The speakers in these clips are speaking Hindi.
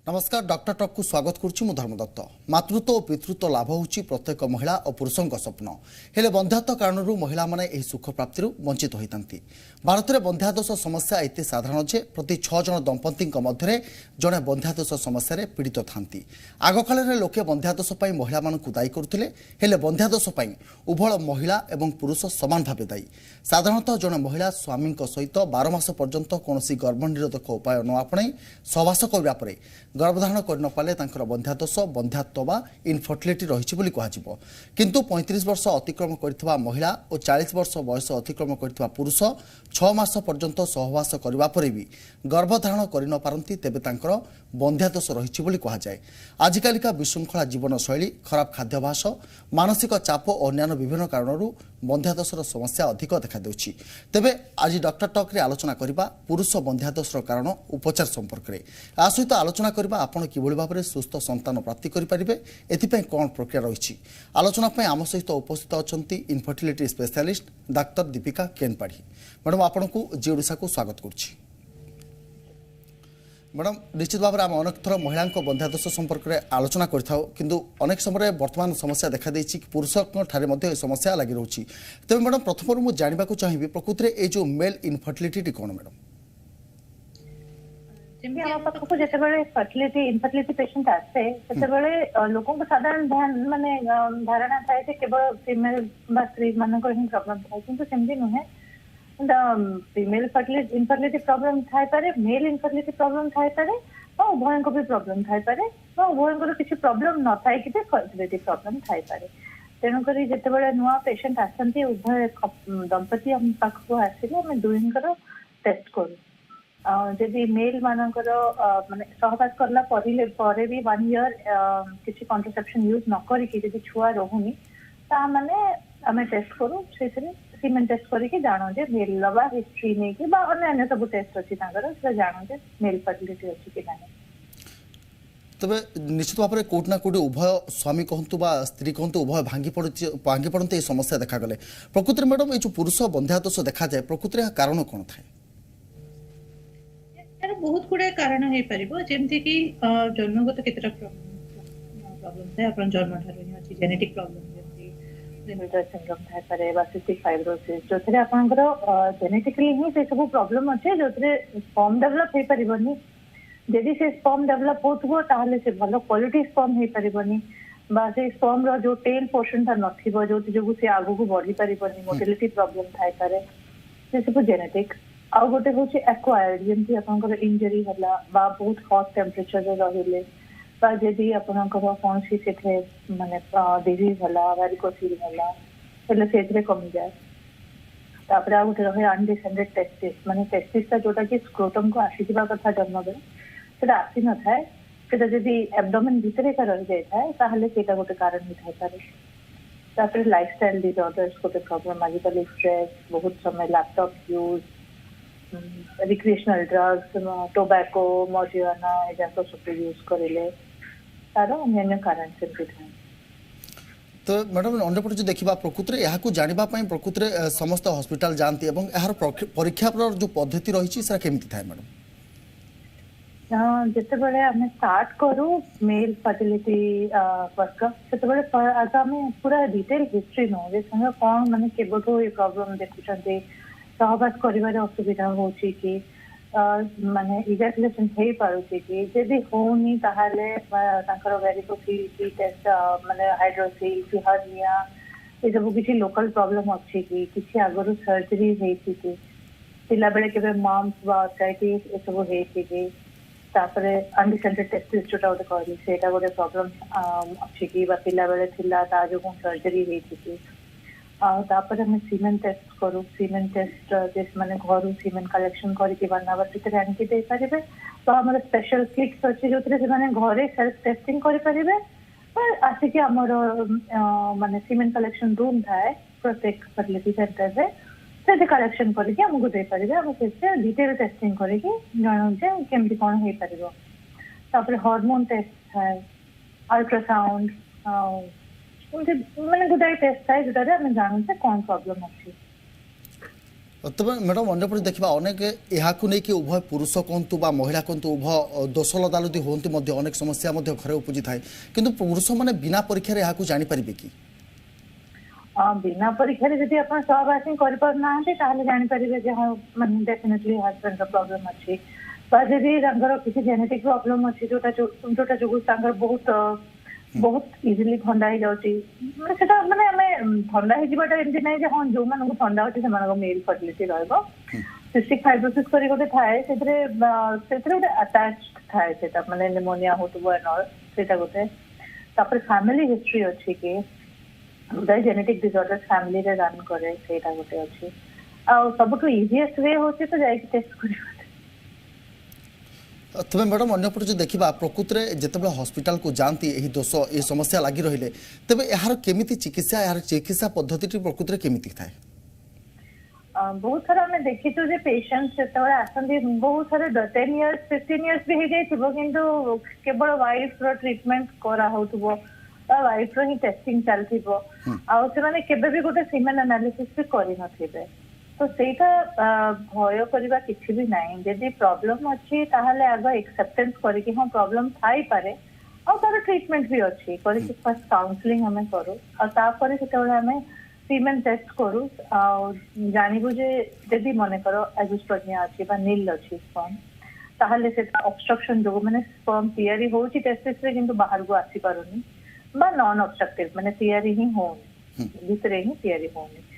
नमस्कार डॉक्टर टॉक को स्वागत करुच्ची मु धर्मदत्त। मातृत्व और पितृत्व लाभ होउची प्रत्येक महिला और पुरुषों स्वप्न हेले बंध्यात्व कारण महिला माने एही सुख प्राप्ति वंचित होइतांती। भारत में बंध्यादोष समस्या एते साधारण जे प्रति 6 जन दंपति मध्य जड़े बंध्यादोष समस्या पीड़ित थांती। आगकाल में लोके बंध्यादोष महिला मानक दायी करुथिले हेले बंध्यादोष उभय महिला एवं पुरुष समान भाव दायी। साधारणतः जड़े महिला स्वामी सहित 12 मास पर्यंत कौन गर्भनिरोधक उपाय न आपणे सहवास करबा परे गर्भधारण कर न पाले तांकर बंध्यादोष बंध्यात्व बा इनफर्टिलिटी रही बोली कहुब। किंतु 35 वर्ष अतिक्रम करथिबा महिला और 40 वर्ष बयस अतिक्रम करथिबा पुरुष 6 मास पर्यंत सहवास करबा परे भी गर्भधारण कर न पारंती तेबे तांकर बंध्यादोष रही बोली कहुए। आजिकालिका विशृंखला जीवन शैली खराब खाद्याभ्यास मानसिक चाप और अन्य विभिन्न कारणों बंध्यादोषर समस्या अधिक देखा देउछि। तेबे आज डॉक्टर टॉक रे आलोचना करिबा पुरुष बंध्यादोषर कारण उपचार संपर्क रे। आ सहित आलोचना करिबा आपण किभଳି भाबरे सुस्थ संतान प्राप्ति करि परिबे एथिपय कोन प्रक्रिया रहिछि। आलोचना पय आम सहित उपस्थित अछंती इनफर्टिलिटी स्पेशलिस्ट डाक्टर दीपिका केनपाड़ी। मैडम आपण को जी ओडिसा को स्वागत करछि। मैडम निश्चित भाव में आम अनेक थर महिला बंध्यादोष संपर्क में आलोचना करूँ अनेक समय वर्तमान समस्या देखा देछि कि पुरुषों ठारे समस्या लगी रही। तेज मैडम प्रथम मुझे जानवा चाहिए प्रकृति में ये जो मेल इनफर्टिलिटी कौन मैडम? फर्टिलिटी इनफर्टिलिटी पेशेंट आसे लोकों को साधारण माने धारणा थाए केवल फीमेल स्त्री मानक प्रॉब्लम थाए किंतु सेमती नुहे। फीमेल इनफर्टिलिटी प्रॉब्लम थाई पारे मेल इनफर्टिलिटी प्रॉब्लम थाई पारे और उभय को भी प्रॉब्लम थाई पारे और उभय को किसी प्रॉब्लम न थाई कि फर्टिलिटी प्रॉब्लम थाई पारे। तेणुक जिते नुआ पेशेंट आसती उभय दंपति हम पाखक आसिले आम दुईंकर टेस्ट करूँ। जदि मेल मानकर माने सहवास करला परे भी 1 ईयर किसी कॉन्ट्रासेप्शन यूज न करी छुआ रोहुनी ता माने आम टेस्ट करूँ से सीमेन टेस्ट करके जानो जे मेल बा हिस्ट्री नहीं कि बा अन्य सब टेस्ट अछि तांगर से जानो जे मेल फर्टिलिटी अछि कि नाही। तबे निश्चित भाव में कोट ना कोट उभय स्वामी कहतु बा स्त्री कहतु उभय भांगी पड़ते ये समस्या देखा गले प्रकृति मैडम ये जो पुरुष बंध्यादोष देखा जाए प्रकृति कारण कौन थाए? यार बहुत गुडे कारण हे परिबो जेमति कि जन्मगत केतरा प्रॉब्लम है अपन जन्म ठारो ही अछि जेनेटिक प्रॉब्लम लिमिटर सिंड्रोम थाई पारे बा सिस्टिक फाइब्रोसिस जो थे आपनकर जेनेटिकली ही से सब प्रॉब्लम अछि जो थे स्पर्म डेवलप हे परिबनी। यदि से स्पर्म डेवलप होतबो ताहले से भलो क्वालिटी स्पर्म हे परिबनी बा से स्पर्म रो जो टेल पोर्शन था नथिबो जो जो से आगु को बढ़ी परिबनी मोटिलिटी प्रॉब्लम थाई पारे से सब जेनेटिक। आ गोटे होछि एक्वायर्ड जेमति आपनकर इंजरी हला बा बहुत हॉट टेम्परेचर रे रहिले जदि आपनकर कौन सी से माने डिजीज हला वैरिकोसिल हला पहले से कमी जाए। तापर आ गोटे रहे अनडिसेंडेड टेस्टिस माने टेस्टिस ता जोटा कि स्क्रोटम को आसीबा कथा जन्म बेले सेटा आसी न थाए सेटा जदि एब्डोमेन भितरे का रह जाय थाए ताहले सेटा गोटे कारण ही थाए पारे। तापर लाइफस्टाइल डिसऑर्डर्स गोटे प्रॉब्लम आजिकल स्ट्रेस बहुत समय laptop use recreational drugs tobacco marijuana एजा सब यूज करिले तारो अन्य कारण से भी थाए। तो मैडम अंडरपट जो देखा प्रकृति यहाँ जाना प्रकृति समस्त हॉस्पिटल जाती यार परीक्षा जो पद्धति रही केमती थाए मैडम? जिते आम स्टार्ट करूँ मेल फर्टिलिटी वर्कअप से आम पूरा डिटेल हिस्ट्री नौ जे कौन माने केबठू ये प्रॉब्लम देखुं सहवास कर असुविधा होची कि माने इजाकुलेशन हे पारुची कि जदि होनी ताहाले तांकर वेरिकोसिल टेस्ट माने हाइड्रोसिल कि हर्निया ये सब किसी लोकल प्रॉब्लम अच्छी कि किसी आगरू सर्जरी हेची कि पिला बेले केबे मम्स बा आर्थराइटिस ये सब हेची कि तापरे अनडिसेंडेड टेस्टिस जोटा गोटे कहली सेटा गोटे प्रॉब्लम अच्छी कि बा पिला बेले थिला ता जो सर्जरी हेची कि तापर हमें सीमेन टेस्ट करूँ। सीमेन टेस्ट जिस माने घर सीमेन कलेक्शन करके बनावर भितर आनिकी दे पारिबे तो हमर स्पेशल किट्स अछि जोतरे से माने घरे सेल्फ टेस्टिंग करि पारिबे पर आसिकी हमर माने सीमेन कलेक्शन रूम थाए प्रत्येक फर्टिलिटी सेंटर रे से कलेक्शन करके हमको दे पारिबे हम से डिटेल टेस्टिंग करके जानो जे केमति कोन हे पारिबो। तापर हार्मोन टेस्ट थाए अल्ट्रासाउंड मैंने गुडाई टेस्ट है जोटा आम जानू से कौन प्रॉब्लम अच्छी। तबे मैडम अंडरपट देखा अनेक यहाँ नहीं उभय पुरुष कहतु बा महिला कहतु उभय दोष लदालुदी हूँ अनेक समस्या घरे उपजी थाए कि पुरुष मैंने बिना परीक्षा यहाँ जापर कि बिना परीक्षा जब आप सहवासी कर जापर हाँ मैंने डेफिनेटली हजबैंड प्रॉब्लम अच्छी किसी जेनेटिक प्रॉब्लम अच्छी जोटा जो बहुत बहुत इजिली ठंडा हो जाऊँगी मैंने आम ठंडा होता एमती ना हाँ जो मान ठंडा अच्छे से मेल फर्टिलिटी सिस्टिक फाइब्रोसिस कर गोटे थाए गोटे अटैच थाए मैंने निमोनिया हो गोटे फैमिली हिस्ट्री अच्छी कि गोटे जेनेटिक डिसऑर्डर फैमिली रे रन करे गोटे अच्छी आ सबुठ इजीएस्ट वे होची तो जाई टेस्ट करियो तबे मैडम अंपट जो देखा प्रकृत में जिते हॉस्पिटल को जाती यही दोष ये समस्या लगी रही तेज यार केमी चिकित्सा यार चिकित्सा पद्धति प्रकृत में केमी थाए बहुत सारा आम देखीचु पेशेंट्स जो आसती बहुत सारा 10 years 15 years भी हो जाइए किंतु केवल वाइफ रो ट्रीटमेंट करा होतबो वाइफ रो ही टेस्टिंग चलथिबो आ से केबे भी गोटे सीमेन एनालिसिस भी करि नथिबे तो सेटा भय करबा किछि भी नाही यदि प्रॉब्लम अछि ताहले आग एक्सेप्टेंस करी कि हां प्रॉब्लम थाई पारे और तार ट्रीटमेंट भी अछि करी कि फर्स्ट काउंसलिंग हमें करू और तापर सेतेबेले हमें सीमेन टेस्ट करू और जानिबु जे यदि मने करो एजिस्ट्रोनिया अछि बा नील अछि स्पर्म ताहले सेटा ऑब्स्ट्रक्शन जो माने स्पर्म तैयारी होछि टेस्टिस रे किंतु बाहर को आसी पारुनी बा नॉन ऑब्स्ट्रक्टिव माने तैयारी ही होनी भीतरे ही तैयारी होनी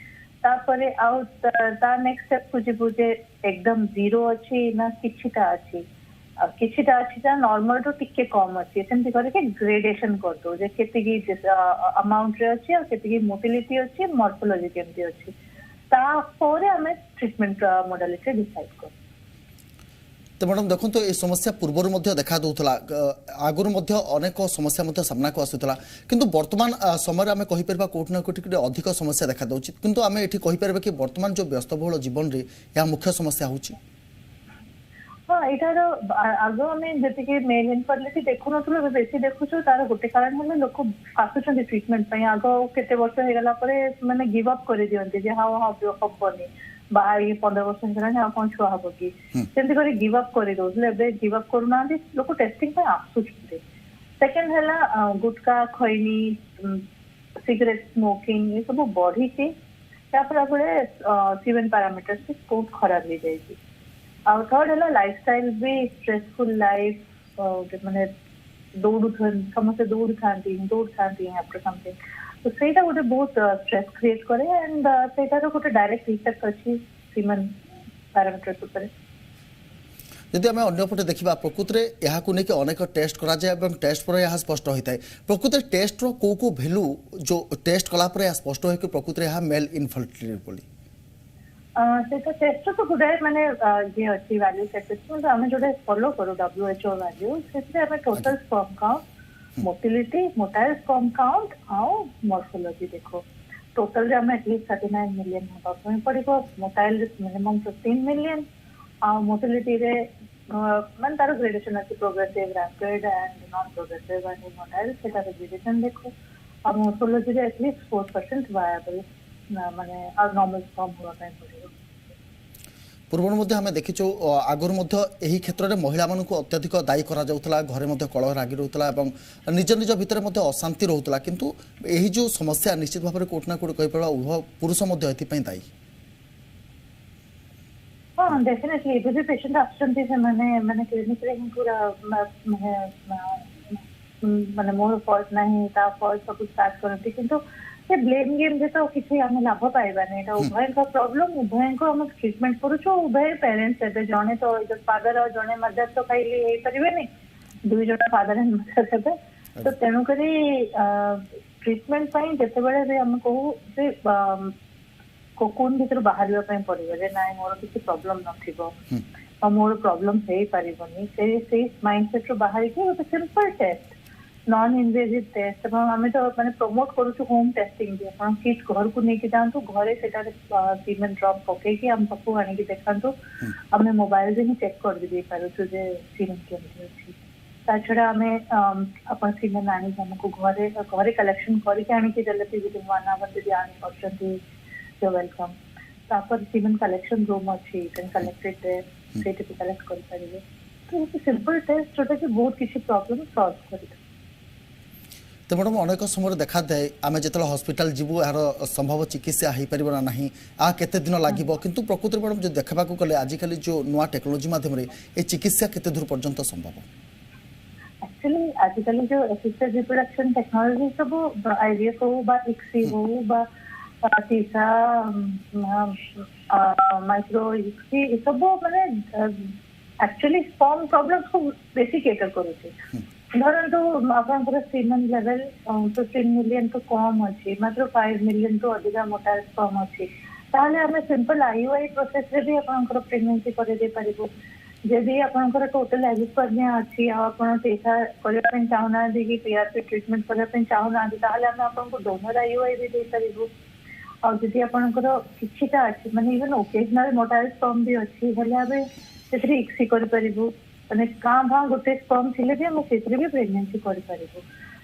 तापरे आउ ता नेक्स्ट स्टेप को जे बुझे एकदम जीरो अछि ना किछिटा अछि किछिटा अछि ता नॉर्मल तो टिके कम अछि सेमति करे के ग्रेडेशन कर दो जे केतिकी अमाउंट रे अछि और केतिकी मोटिलिटी अछि मॉर्फोलॉजी केमति अछि ता परे हमें ट्रीटमेंट मॉडलिटी डिसाइड कर तो मैडम देखो तो ये समस्या पूर्व देखा दूसरा आगुरी अनेक समस्या सामना को आसूला किंतु वर्तमान समय आम कहीपर कौटना कौटी अधिक समस्या देखा दूसरी किंतु आम ये कहीपर कि वर्तमान जो व्यस्तबहुल जीवन में यह मुख्य समस्या होची हाँ यार आग आम जी मेल इनफर्टिलिटी देखु नु बेसी देखुचु तार गोटे कारण है लोक आसुच्च ट्रिटमेंट आग केते वर्ष हो गला माने गिव अप कर दियंती हाँ हाँ हबनी बाहर 15 वर्ष हो कौन छुआ हम कि सेमती गिव अप कर दे गिव अप करूना लोक टेस्टिंग आसुच्च सेकेंड है गुटका खैनी सिगरेट स्मोकिंग ये सब बढ़ी सीमेन पैरामीटर्स भी बहुत खराब हो जाए और थर्ड है लाइफस्टाइल भी स्ट्रेसफुल लाइफ माने समस्त दौड़ था आफ्टर समथिंग तो सेटा गोटे बहुत स्ट्रेस क्रिएट करे एंड सेटार गोटे डायरेक्ट इफेक्ट अच्छी सीमेन पैरामीटर्स ऊपर यदि आम अंपटे देखा प्रकृत में यहाँ नहीं अनेक टेस्ट कराए टेस्ट पर यह स्पष्ट होता है प्रकृत में टेस्ट रो भैल्यू जो टेस्ट कलापर यह स्पष्ट हो प्रकृत में यह मेल इनफर्टिलिटी बोली सेटा टेस्ट तो गुडाए माने ये अच्छी वैल्यू सेट आम जो फॉलो करूँ WHO वैल्यू से total sperm count motility motile sperm count आउ मॉर्फोलॉजी देखो टोटल रे हमें एटलीस्ट 39 मिलियन होगा पड़ो मोटाइल मिनिमम 15 मिलियन आउ मोटिलिटी रे मन तार ग्रेडेशन अच्छी progressive rapid and non progressive and motile सेटा ग्रेडेशन देखो और मॉर्फोलॉजी रे एटलीस्ट 4% वायबल माने और नॉर्मल स्पर्म होगा पड़ो पूर्व आम देखीचु आगुरी यही क्षेत्र में महिला मानक अत्यधिक दायी करा घरे कलह रागी रोला निज निज भितर अशांति रोला किंतु यही जो समस्या निश्चित भाव में कोटना कोट कहीपर उभय पुरुष दायी हाँ डेफिनेटली भी पेशेंट आसुचंती से माने क्लिनिक रे पूरा माने मोर फॉल्ट नहीं ता फॉल्ट सब स्टार्ट करती किंतु से ब्लेम गेम जे तो किसी आम लाभ पाइबानी एटा उभय का प्रॉब्लम उभय को हम ट्रीटमेंट करूछु उभय पेरेंट्स एबे जणे तो फादर और जणे मदर तो खाइली हे परिबेनी दुई जण फादर एंड मदर हेबे तो तेनु करी ट्रीटमेंट पई जते बेले रे हम कहू से कोकोन भीतर बाहरिया पई पड़िबो जे नाइ मोर किसी प्रॉब्लम नथिबो और मोर प्रॉब्लम हे परिबोनी से माइंडसेट रो बाहर के simple test non invasive test आम तो मैंने प्रमोट करूँ होम टेस्टिंग भी आप किट घर को लेकिन जातु घरे से सीमेन ड्रॉप पकईकि आम पाखु आनी देखा आम मोबाइल ही चेक कर दे पारुछु जे सीमेन केमती अच्छी ता छड़ा आम अपन सीमेन आनी आमको घरे घरे कलेक्शन करके आनी देले वन आवर यदि आनी कर वेलकम तापर सीमेन कलेक्शन रूम अच्छी कैन कलेक्टेड देयर सेट पे कलेक्ट कर परिबे तो सिंपल टेस्ट जोटा कि बहुत किसी प्रॉब्लम सॉल्व कर तो मैडम अनेक समय देखा जाए आम जो हस्पिटाल जीवु यार संभव चिकित्सा हो पार ना ना आ केते दिन लगे किंतु प्रकृति मैडम जो देखा गले आजिकल जो नुआ टेक्नोलोजी माध्यम ये चिकित्सा केते दूर पर्यंत संभव एक्चुअली आजिकल जो असिस्टेड रिप्रोडक्शन टेक्नोलॉजी सब आईवीएफ हो बा इक्सी हो बा टीसा माइक्रो इक्सी सब माने एक्चुअली स्पर्म प्रॉब्लम्स को बेसी केटर करूचे धरतु आपनकर सीमेन लेवल 15 मिलियन तो कम अच्छी मात्र 5 मिलियन तो अधिक मोटा स्पर्म अच्छी ताहले हमें सिंपल आईयूआई प्रोसेस रे भी आपनकर प्रेगनेंसी करे दे परिबो जदि आपनकर टोटल एजिस्पर्मिया अच्छी आपन टीसा करबा पे चाहना दे कि पीआरपी ट्रीटमेंट करबा पे चाहना दे ताहले हम आपनको दोनों आईयूआई भी दे परिबो और जदि आपनकर किछिटा अच्छी माने इवन ओकेजनल मोटा स्पर्म भी अच्छी हेले आबे सेथि इक्सी कर परिबो माने का भा गोटे स्पर्म थिले भी हम सेथि भी प्रेगनेंसी कर परिबो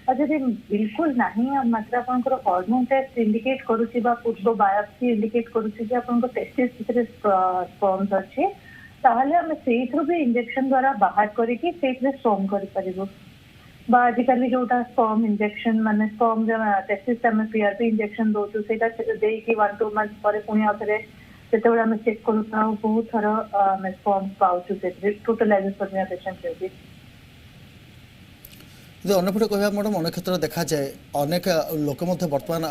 और जदि बिल्कुल नहीं मात्र आपनकर हार्मोन टेस्ट इंडिकेट करूची बा पूर्व बायोप्सी इंडिकेट करूची कि आपनको टेस्टिस भितर स्पर्म्स अच्छे ताहले हम सेथि भी इंजेक्शन द्वारा बाहर करिकि सेथि स्पर्म कर परिबो बा आजिकल जोटा स्पर्म इंजेक्शन माने स्पर्म जो टेस्टिस हम पीआरपी इंजेक्शन दोचु सेटा दे कि 1-2 मंथ पर पुणी आउथरे सेतेबेले हम चेक करूता बहुत थर हम स्पर्म पाउचु सेथि टोटल एजिस्पर्मिया पेशेंट रे जो अन्यपटे कह मैडम अनेक क्षेत्र देखा जाए अनेक लोक बर्तमान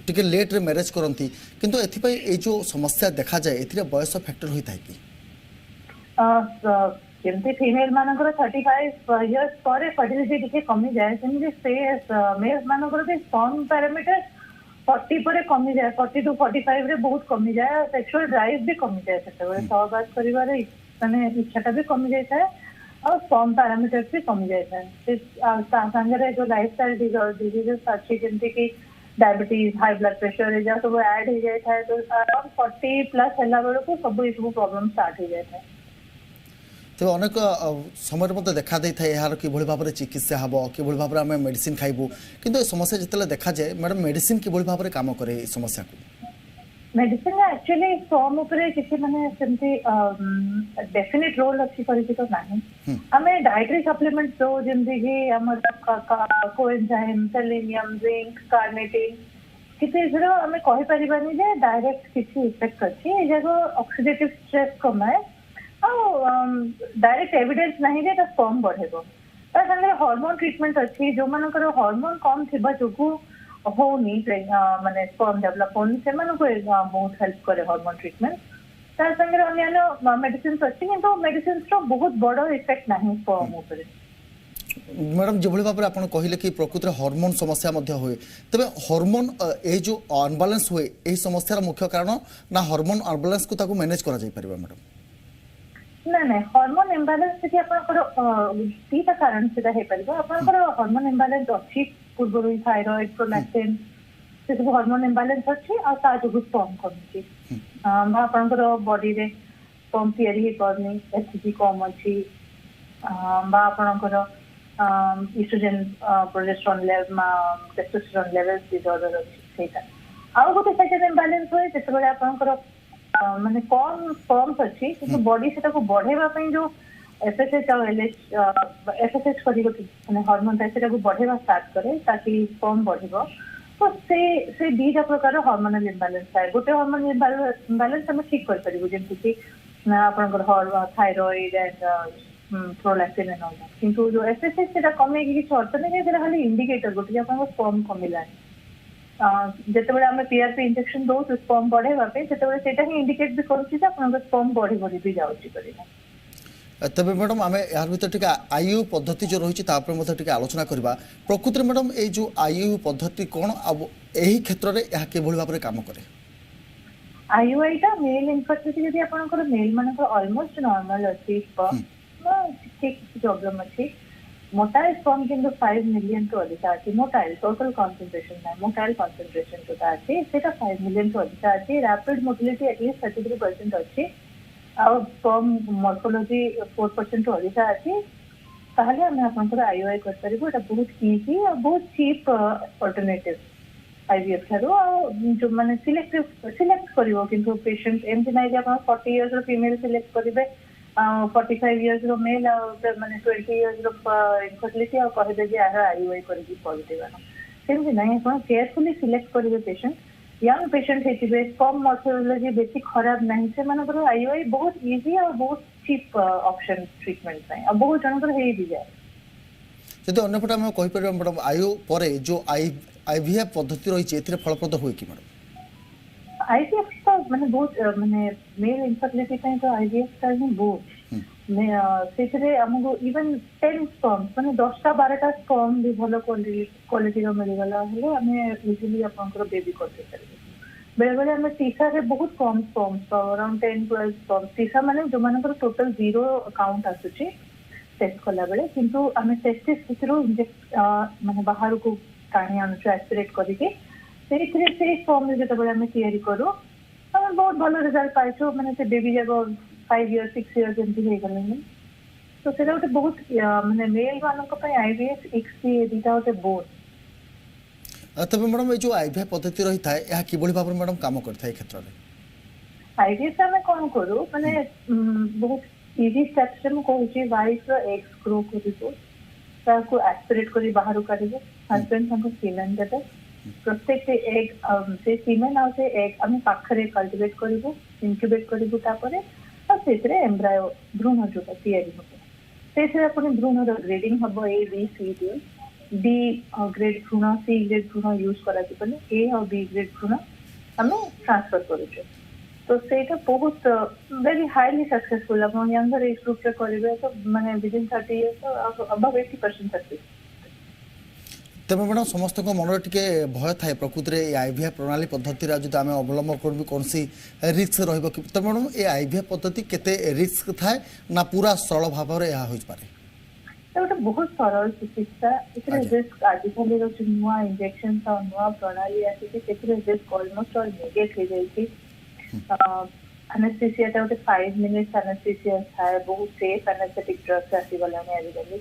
टिके लेट रे मैरेज करती किंतु एथिपाई ए जो समस्या देखा जाए एथिरे बयस फैक्टर होता है कि जेमती फीमेल मानकर 35 इयर्स पर फर्टिलिटी टिके कमी जाए सेमती से मेल मानकर भी स्पर्म पैरामीटर 40 पर कमी जाए 40 to 45 रे बहुत कमी जाए सेक्सुअल ड्राइव भी कमी जाए सेते सहवास करिवार माने इच्छाटा भी कमी जाए है और स्पर्म पैरामीटर भी कमी जाए है संगे जो लाइफस्टाइल डिजीजेस अच्छी जमती कि डायबिटीज हाई ब्लड प्रेशर ये सब ऐड हो जाए है तो अराउंड 40 प्लस है बेलू सब ये सब प्रॉब्लम स्टार्ट हो जाए है तो अनेक समय मत देखा दे था यार कि भाव में चिकित्सा हम कि भाव में आम मेडिसिन खाइबू किंतु समस्या जिते देखा जाए मैडम मेडिसिन कि भाव में काम करे समस्या को मेडिसिन एक्चुअली स्पर्म ऊपर किसी माने सेमती डेफिनेट रोल अच्छी करिछि तो नाही हमें डाइटरी सप्लीमेंट दो जेमती कि हमर कोएंजाइम सेलेनियम जिंक कार्निटिन किसी जरो हमें कहि परिबानी जे डायरेक्ट किसी इफेक्ट अछि ए जगह ऑक्सीडेटिव स्ट्रेस कमाए डायरेक्ट एविडेंस नहीं जे स्पर्म बढ़ेबो ता संगे हार्मोन ट्रीटमेंट अच्छी जो मानकर हार्मोन कम थिबा जोगु होनी माने स्पर्म डेवलप होनी से मानको बहुत हेल्प करे हार्मोन ट्रीटमेंट ता संगे अन्य मेडिसिन अच्छी किंतु मेडिसिन रो बहुत बड़ इफेक्ट नहीं स्पर्म ऊपर मैडम जो भाव में आप कहले कि प्रकृति हार्मोन समस्या हुए तबे हार्मोन ए जो अनबालांस हुए यही समस्यार मुख्य कारण ना हार्मोन अनबालांस को ताको मैनेज करा जाय परिबा मैडम ना ना हार्मोन इम्बालांस से आपनकर तीटा कारण से हे परिबो आपनकर हार्मोन इम्बालांस अछि पूर्व थायराइड प्रोलैक्टिन से सब हार्मोन इम्बालांस अछि आ ता जो स्पर्म कम अछि आपनकर बॉडी रे स्पर्म तयारी हे करनी एचजी कम अछि बा आपनकर estrogen progesterone level testosterone level disorder अछि सेटा आ गोटे सेकंड इम्बालांस होय जेतबेले आपनकर माने कम स्पर्म्स अच्छी किंतु बॉडी से ताको बढ़ेबा पई जो एफएसएच और एलएच एफएसएच करी माने हार्मोन से ताको बढ़ेबा स्टार्ट करे ताकि स्पर्म बढ़िबो तो से दीटा प्रकार हार्मोनल इम्बालांस है गोटे हार्मोनल इम्बालांस हम ठीक कर परिबो जेमति कि आपनकर thyroid and prolactin and all that किंतु जो एफएसएच सेटा कमे कि किछ अर्थ नै सेटा खाली इंडिकेटर गोटे आपनकर स्पर्म कमिला जेतेबेले आमे पीआरपी इंजेक्शन दो तो स्पर्म बढ़ेबा पे जेतेबेले सेटा ही इंडिकेट भी करूची जे आपनकर स्पर्म बढ़ी भी जाउची परिना तबे मैडम आमे यार भीतर टिका आईयू पद्धति जो रही तापर मते टिका आलोचना करबा प्रकृति मैडम ए जो आईयू पद्धति कोन अब एही क्षेत्र रे या के भली भाव रे काम करे आईयूआई ता मेल इनफर्टिलिटी यदि आपनकर मेल मानकर ऑलमोस्ट नॉर्मल अछि स्पर्म ठीक प्रॉब्लम अछि मोटाइल स्पर्म किंतु 5 मिलियन तो अधिक अछि मोटाइल टोटल कंसंट्रेशन है मोटाइल कंसंट्रेशन तो अछि सेटा 5 मिलियन तो अधिक अछि रैपिड मोटिलिटी एटलीस्ट 33% अछि और स्पर्म मॉर्फोलॉजी 4% तो अधिक अछि ताहले हम आपनकर आईयूआई कर परिबो एटा बहुत इजी और बहुत चीप अल्टरनेटिव आईवीएफ ठारू जो माने सिलेक्ट करिवो किंतु पेशेंट एमती नाही जे आपण 40 इयर्स रो फीमेल सिलेक्ट करिवे 45 इयर्स रो मेल माने 20 इयर्स रो इनफर्टिलिटी और कहबे जे आहा आईवाई करिवि पॉजिटिव आनो सेमती नाही आपण केयरफुली सिलेक्ट करिवे पेशेंट यंग पेशेंट हेतिबे कम मॉर्फोलॉजी बेसी खराब नहीं से मानकर आईवाई बहुत इजी और बहुत चीप ऑप्शन ट्रीटमेंट ପାଇଁ और बहुत जनकर हेई भी जाए जदि अन्यपटे आम कहीपर मैडम आयु पर जो आईवीएफ पद्धति रही है फलप्रद हुए कि मैडम आईवीएफ तो माने बहुत माने मेल इनफर्टिलिटी ପାଇଁ तो आईवीएफ का ही बहुत से हमको इवन 10 स्पर्म माने 10टा 12टा स्पर्म भी भलो क्वालिटी रो मिल गला हले हमें इजीली आपनकर बेबी करते पारिबे बेले बेले हमें टीसा रे बहुत कम स्पर्म अराउंड 10-12 स्पर्म टीसा माने जो मानकर टोटल 0 काउंट आसुची टेस्ट कला बेले किंतु हमें टेस्टिस भितरो इंजेक्ट माने बाहर को टाणी आनुछु एस्पिरेट करके से स्पर्म जे तबले हमें तैयारी करू हम बहुत भलो रिजल्ट पाइछो माने से बेबी जगो 5 इयर्स 6 इयर्स एमती हे गले तो सेटा उते बहुत माने मेल वालों को आईवीएफ एक्सपी एदिटा उते बहुत तब मैडम ये जो आईवीएफ पद्धति रही था यह किभली भाव मैडम काम करता है क्षेत्र में आईवीएफ में कौन करू माने बहुत इजी स्टेप्स में कहूची वाइफ रो एग्स ग्रो करिबो ताको एस्पिरेट करी बाहर काढिबो हस्बैंड हमको सीमेन देते प्रत्येक एग से सीमेन आ से एग हम पाखरे कल्टीवेट करिबो इंक्यूबेट करिबो तापरे और सेतरे एम्ब्रायो भ्रूण जोटा तैयारी होबो सेसे अपन भ्रूण रो ग्रेडिंग हबो A B C D grade भ्रूण सी ग्रेड भ्रूण यूज करा जिबने ए और बी ग्रेड भ्रूण हमें ट्रांसफर करूछे तो सेटा बहुत वेरी हाईली सक्सेसफुल अपन यंगर एज ग्रुप रे करिवे तो माने विदिन 30 इयर्स तो अबव 80% सक्सेस तेज मैडम समस्त मन टे भय थाए प्रकृति में आईवीएफ प्रणाली पद्धति जो आम अवलम्बन कर कौन रिस्क रही तो मैडम ये आईवीएफ पद्धति केते रिस्क थाए ना पूरा सरल भाव में यह हो पारे गोटे बहुत सरल चिकित्सा इसरे रिस्क आजिकल नुआ इंजेक्शन और नुआ प्रणाली आसी रिस्क ऑलमोस्ट ऑल नेगेट हो जाए एनेस्थेसिया गोटे 5 मिनिट्स एनेस्थेसिया थाए बहुत सेफ एनेस्थेटिक ड्रग्स आसीगलानी आजिकल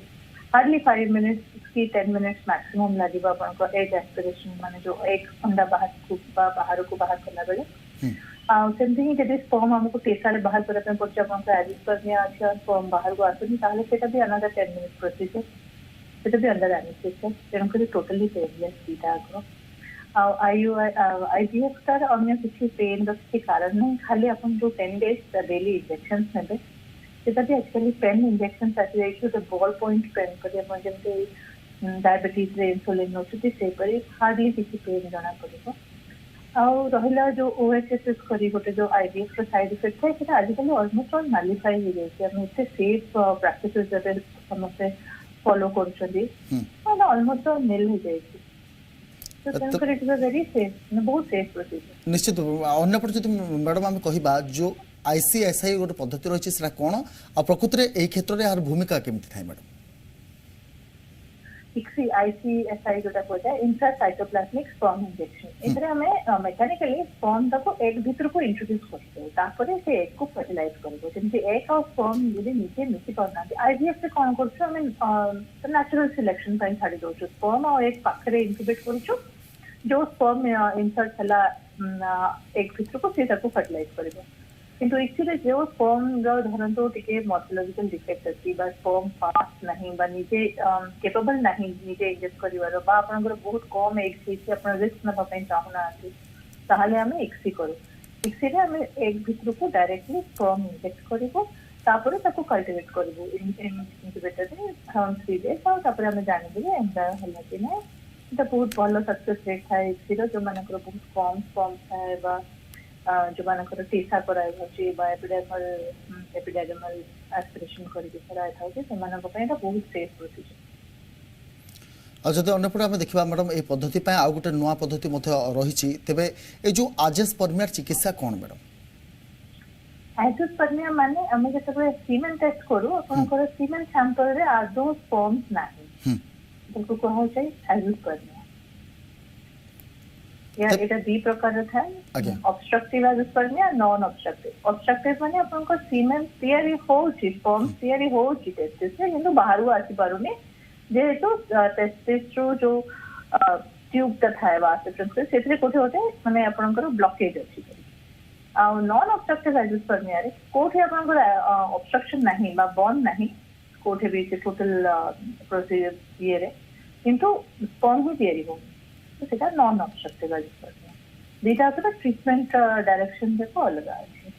हार्डली 5 मिनिट्स की 10 मिनिट्स मैक्सिमम लगे आपको एग एस्पिरेशन माने जो एग अंडा बाहर को बाहर करला बेले सेमती ही जब स्पर्म हमको टेसा बाहर करने पड़े आपको एजिस्पर्मिया अच्छी और स्पर्म बाहर को आसुनी ताहले सेटा भी अनदर 10 मिनिट्स प्रोसीजर सेटा भी अंडर एनेस्थेसिया तेणुक टोटली पेनलेस दीटा आग आईवीएफ तार अन्य किसी पेन किसी कारण नहीं खाली अपन जो 10 डेज डेली इंजेक्शंस नेबे सेटा भी आजकल पेन इंजेक्शंस आसी जाइछो तो बॉल पॉइंट पेन करी अपन जेमते डायबिटीज रे इंसुलिन नोचुती से परी हार्डली किसी पेन जाना पड़िबो और रहिला जो ओएचएसएस करी गोटे जो आईवीएफ रो साइड इफेक्ट है सेटा आजिकल ऑलमोस्ट ऑल नलिफाई हो जाइछे हम इतने सेफ प्रैक्टिसेस जबे समस्त फॉलो करछदी और ऑलमोस्ट ऑल निल हो जाइछे तो तेनकर it is a very safe बहुत सेफ प्रोसीजर निश्चित अन्य पर जति मैडम हम कहिबा जो आईसीएसआई गोटे पद्धति रही है कौन आ प्रकृति में यही क्षेत्र में यार भूमिका केमती थाए मैडम आईसीएसआई जोटा कहता है इंट्रासाइटोप्लाज्मिक स्पर्म इंजेक्शन इधर हमें मेकानिकली स्पर्म तक एग भीतर को इंट्रोड्यूस करते हैं तापर से एग को फर्टिलाइज करबो जेमति एग और स्पर्म यदि नीचे मिसी करना आईवीएफ से कौन करछो हमें नेचुरल सिलेक्शन ପାଇଁ छाड़ी दो स्पर्म और एग पाखरे इंक्यूबेट करछो जो स्पर्म इंसर्ट हला एग भीतर को से तक फर्टिलाइज करबो किंतु एक्चुअली जो स्पर्म रो धरंतो टिके मॉर्फोलॉजिकल डिफेक्ट अछि बा स्पर्म फास्ट नहीं बा निजे केपेबल नहीं निजे इंजेक्ट करिवार बा आपनकर बहुत कम एग छी अपन रिस्क न पई चाहना अछि ताहले हमें एक्सी करू एक्सी रे हमें एग भीतर को डायरेक्टली स्पर्म इंजेक्ट करिवो तापर ताको कल्टीवेट करिवो इंक्यूबेटर रे अराउंड 3 डेज और तापर हमें जानि जे एम्ब्रायो हला कि नै एटा बहुत भलो सक्सेस रेट थाए एक्सी रो जो मानकर बहुत कम स्पर्म थाए बा जो मानकर टीसा कराय होची बा एपिडेर्मल एस्पिरेशन करके कराय थाउचे से मानक पय बहुत सेफ प्रोसीजर और जब अन्यपटे आम देखा मैडम ये पद्धति आउ गोटे नुआ पद्धति रही तेरे ये जो आजेस्पर्मिया चिकित्सा कौन मैडम आजेस्पर्मिया माने हम जब सीमेन टेस्ट करू अपन सीमेन सैंपल रे आदो स्पर्म्स नाही तो कहो छै आजेस्पर्मिया या एटा दी प्रकार था ऑब्स्ट्रक्टिव एजिस्पर्मिया नॉन ऑब्स्ट्रक्टिव ऑब्स्ट्रक्टिव माने आपन सीमेन तैयारी होची स्पर्म तैयारी होची टेस्टिस से किंतु बाहर आसी पारुनी जेहेतु टेस्टिस जो ट्यूब टा थाए वास ट्रांसफर सेतरे कोठे होते माने आपनकर ब्लॉकेज अछि आ नॉन ऑब्स्ट्रक्टिव एंजियोस्पर्मिया रे कोठे आपनकर ऑब्स्ट्रक्शन नहीं बा बॉन्ड नहीं कोठे भी से टोटल प्रोसीजर ये रे किंतु स्पर्म ही तयारी हो तो सेटा नॉन ऑब्स्ट्रक्टिव एंजियोस्पर्मिया देटा तो ट्रीटमेंट डायरेक्शन देखो अलग अछि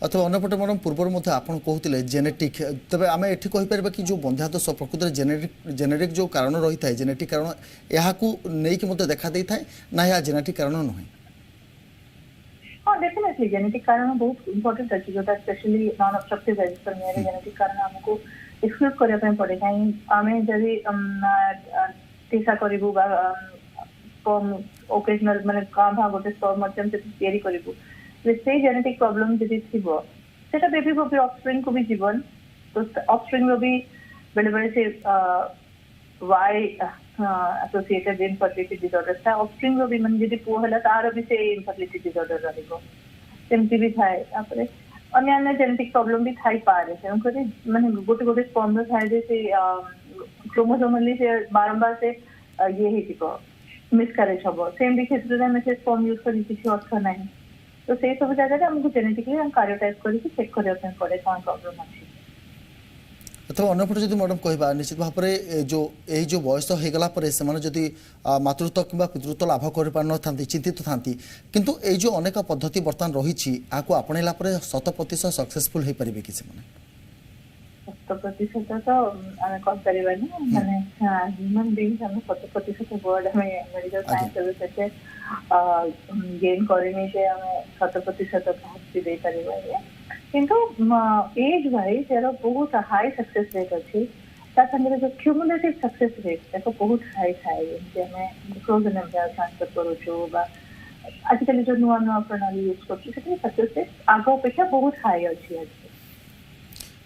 अथवा अन्यपटे मैडम पूर्व मध्य आपन कहते जेनेटिक तबे आम एठी कहि परबा कि जो बंध्यादोष प्रकृत जेनेटिक जो कारण रही था जेनेटिक कारण यहाँ नहीं कि देखा दे था ना या जेनेटिक कारण नुहे हाँ डेफिनेटली जेनेटिक कारण बहुत इंपोर्टेंट अच्छी जोटा स्पेशली नॉन ऑब्स्ट्रक्टिव एंजियोस्पर्मिया रे जेनेटिक कारण हमको एक्सक्लूड करया पे पड़े काई आमे जदी टीसा करिबु बा स्पर्म ओकेजनल माने का भाग गोटे स्पर्म माध्यम से तैयारी करिबु से जेनेटिक प्रॉब्लम जदी थिबो सेटा बेबी को भी ऑफस्प्रिंग को भी जीवन तो ऑफस्प्रिंग रो भी बेले बेले से वाई एसोसिएटेड इनफर्टिलिटी डिसऑर्डर था ऑफस्प्रिंग रो भी मन जदी पो हला तार भी से इनफर्टिलिटी डिसऑर्डर रहइबो सेमती भी थाए तापरे अन्य अन्य जेनेटिक प्रॉब्लम भी थाई पारे तेणु करी माने गोटे गोटे स्पर्म थाए जे से क्रोमोसोमली से बारंबार से ये ही जीवो मिसकैरेज हबो सेम भी क्षेत्र में से स्पर्म यूज करी किसी अर्थ नहीं तो से सब जगह हमको जेनेटिकली हम कार्योटाइप करके चेक करया पे पड़े कौन प्रॉब्लम अछि अथवा अन्यपटे जदि मैडम कहबा निश्चित भाव जो यही जो बयस हो गला परे से माने जदि मातृत्व किंबा पितृत्व लाभ कर पार न थांती चिंतित थांती किंतु ए जो अनेक पद्धति वर्तमान रही आको आपणैला परे 100% सक्सेसफुल हो पारे कि से माने 100% तो आम कौन करवानी माने ह्यूमन बीइंग हम 100% वर्ड हमें मेडिकल साइंस सर्विस से गेन करने से हमें 100% पहुंच दे परिवार किंतु एज वाइज यार बहुत हाई सक्सेस रेट अच्छी संगे जो क्यूमुलेटिव सक्सेस रेट देखो बहुत हाई थाए जे हमें फ्रोजन एम्ब्रायो ट्रांसफर करूछु बा आजकल जो नुआ नुआ प्रणाली यूज करछु से सक्सेस रेट आगो अपेक्षा बहुत हाई अच्छी आज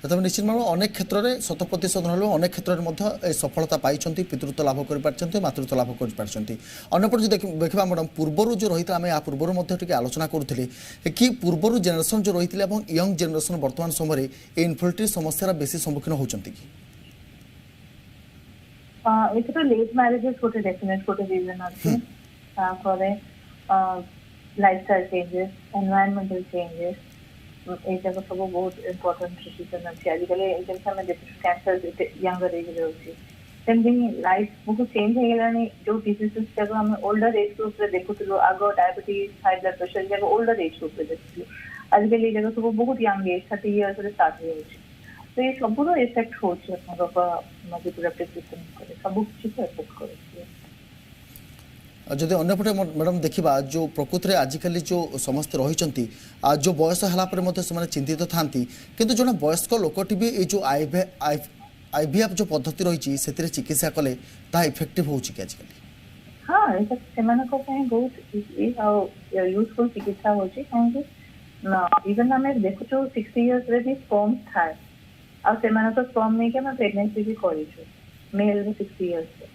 तब निश्चित भाव अनेक क्षेत्र में 100% ना अनेक क्षेत्र में सफलता पाई पितृत्व लाभ कर मातृत्व लाभ कर देखा मैडम पूर्वर जो रही आम या पूर्वर आलोचना करूँ कि पूर्वर जेनेरेशन जो रही है यंग जेनेरेशन वर्तमान समय इनफर्टिलिटी समस्या बेसी सम्मुखीन होती लेट मैरेजेस गोटे डेफिनेट गोटे रीजन अच्छे लाइफस्टाइल चेंजेस एनवायरमेंटल चेंजेस ये जगह सब बहुत इम्पोर्टेंट डिसीजन अच्छे आजिकल आम देखु कैंसर यंगर एज रोचे सेमती लाइफ बहुत चेंज हो गलानी जो डिसीजेस जगह आम ओल्डर एज ग्रुप रे देखुलु आग डायबिटीज हाई ब्लड प्रेशर जगह ओल्डर एज ग्रुप रे देखुलु आजिकल ये जगह सब बहुत यंग एज 30 इयर्स रे स्टार्ट हो तो ये सब इफेक्ट होची रिप्रोडक्टिव सिस्टम करे सब कुछ इफेक्ट करे जदि अन्यपटे मैडम देखा जो प्रकृत में आजिकल जो समस्त रही जो बयस है चिंतित था किंतु जड़े वयस्क लोकटी भी ये जो आईवीएफ जो पद्धति रही चिकित्सा कले इफेक्टिव हो आजिकल हाँ से बहुत यूजफुल चिकित्सा हो कहीं इवन आम देखु 60 इयर्स रे भी स्पर्म थाए आ स्पर्म नहीं कि प्रेगनेंसी भी करूँ मेल 60 इयर्स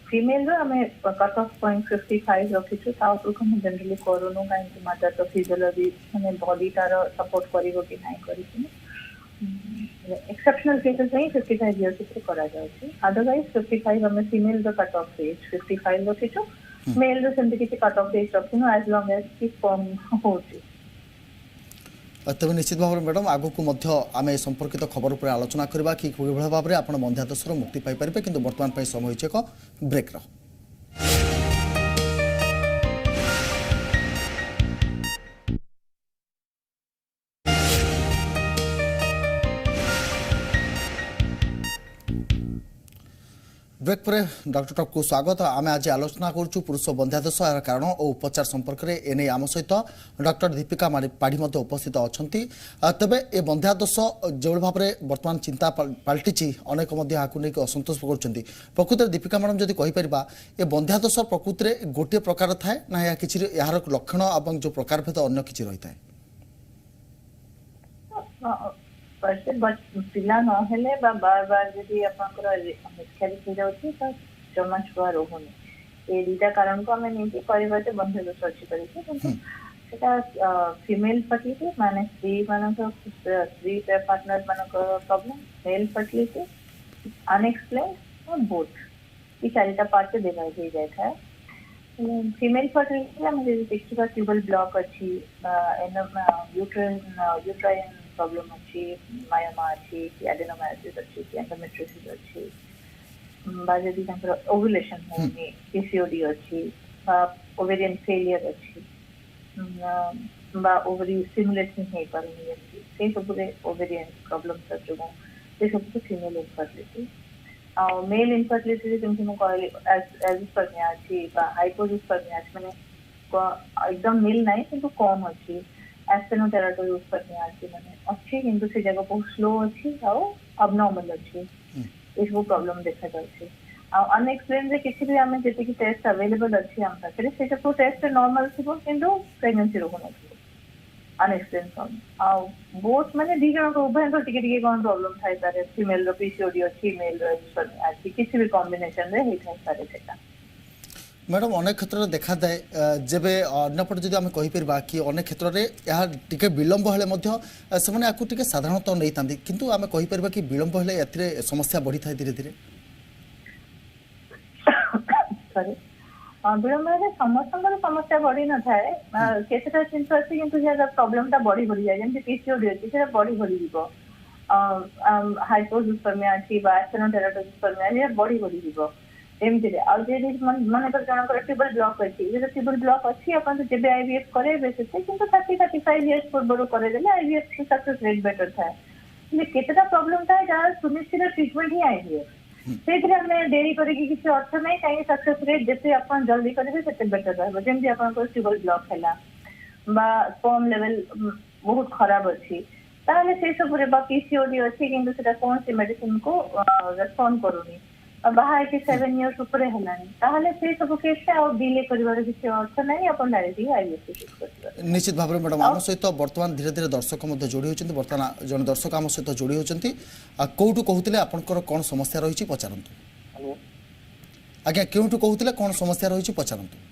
फीमेल आम कट ऑफ पॉइंट 55 रखीचु जनरली करूनु कहीं मदर तो फिजियोलॉजी माने बॉडी तार सपोर्ट करिवो कि नहीं करिसु एक्सेप्शनल केसेस में 55 इयर्स से करा जाउछि अदरवाइज 55 हमें female the cut off age 55 रखीचु मेल द सेंति किछि कट ऑफ एज रखिनु एज लॉन्ग एज कि फॉर्म होछि तेज निश्चित भाव में मैडम आगु को आम संपर्कित खबर पर आलोचना करवा कि भाव में आप बंध्यादोषर मुक्ति पाइपर कि बर्तमान समय एक ब्रेक ब्रेक पर डॉक्टर टॉक को स्वागत आम आज आलोचना करुँ पुरुष बंध्यादोष यार कारण और उपचार संपर्क में एने आम सहित डॉक्टर दीपिका पाढ़ी उपस्थित अच्छा तेबे ए बंध्यादोष जो भाव में बर्तमान चिंता पलटि अनेक नहीं असंतोष कर प्रकृत में दीपिका मैडम जब कहीपर ए बंध्यादोष प्रकृत में गोटे प्रकार थाए ना या किसी यार लक्षण और जो प्रकार भेद अन्य किसी रही है पिला नहेले बार बार जदि मिसकैरेज हो जाउछि तो जमा छुआ रोहुनी ए दुटा कारण को हमें नहीं परिवार बंध्यादोष अच्छी करिछि किंतु सेटा फीमेल फर्टिलिटी माने स्त्री पार्टनर मानक प्रॉब्लम मेल फर्टिलिटी अनएक्सप्लेन्ड और बोथ कि 4टा पार्ट से डिवाइड हो जाए था फीमेल फर्टिलिटी हम जे देखिबा ट्यूबल ब्लॉक अछि यूट्राइन प्रॉब्लम अछि मायोमा अछि एडेनोमायोसिस अछि एंडोमेट्रियोसिस अछि बा जदि तांकर ओव्युलेशन होनी पीसीओडी अछि ओवेरियन फेलियर अछि बा ओवरी स्टिमुलेट नहीं पारुनी अछि से सब ओवेरियन प्रॉब्लम सब जो से सब फीमेल इनफर्टिलिटी मेल इनफर्टिलिटी जेमती मैं कहली एजिस्पर्मिया अछि बा हाइपोजिस्पर्मिया अछि माने एकदम मिल नहीं किंतु कम अछि एस्टेनोटेराटोजिस्पर्मिया अछि माने अछि किंतु से जगह बहुत स्लो अछि और अबनॉर्मल अछि इस वो प्रॉब्लम देखा जाଉଛି अनएक्सप्लेन रे किसी भी हमें जैसे कि टेस्ट अवेलेबल अछि हम पाखरे से सब टेस्ट नॉर्मल थिबो किंतु प्रेगनेंसी रोहन अछि अनएक्सप्लेन प्रॉब्लम बोथ माने दी जन को उभय को टिके कोन प्रॉब्लम थाई पारे फीमेल रो पीसीओडी अछि मेल रो एजिस्पर्मिया अछि किसी भी कॉम्बिनेशन रे हे थाई पारे सेटा मैडम अनेक क्षेत्र में देखा जाए जेबे अन्यपटे जदि आम कहीपर कि अनेक क्षेत्र में यह टिके विलंब हेले से टिके साधारणतः नहीं था किंतु आम कहीपर कि विलंब हेले एथिरे समस्या बढ़ी था धीरे धीरे सॉरी विलंब हेले समस्त समस्या बढ़ी न थाए केतेटा चिंता अछि किंतु जे प्रॉब्लम बढ़ी बढ़ी जाए जेमति पीसीओडी अछि से बढ़ी बढ़ी जीवो हाइपोजिस्पर्मिया अछि बा एस्टेनोटेराटोजिस्पर्मिया ये बढ़ी बढ़ी जीवो एमती रे और जे माने पर जनकर ट्यूबल ब्लॉक अछि जे ट्यूबल ब्लॉक अछि अपन जेबे आईवीएफ करे बेसे किंतु 30-35 इयर्स पूर्व करे देले आईवीएफ की सक्सेस रेट बेटर था ले केतेटा प्रॉब्लम था जहां सुनिश्चित ट्रीटमेंट ही आईवीएफ सेग्रे हमें देरी करे कि किसी अर्थ नहीं काहे सक्सेस रेट जैसे अपन जल्दी करे सेते बेटर रहबो जेमति अपन को ट्यूबल ब्लॉक हैला बा स्पर्म लेवल बहुत खराब अछि ताले से सब रे बा पीसीओडी अछि किंतु सेटा कोन सी मेडिसिन को रेस्पॉन्ड करूनी बाहर के 7 इयर्स ऊपर हेलानी ताहले से सब केस से और डिले करिवार किसी अर्थ नहीं अपन डायरेक्टली आईवीएफ यूज करबा निश्चित भाव में मैडम आम सहित वर्तमान धीरे धीरे दर्शक जोड़ी होती बर्तमान जन दर्शक आम सहित जोड़ी होती कौटू कहते आपंकर कौन समस्या रही पचारतु आज्ञा क्योंठू कहते कौन समस्या रही पचारतु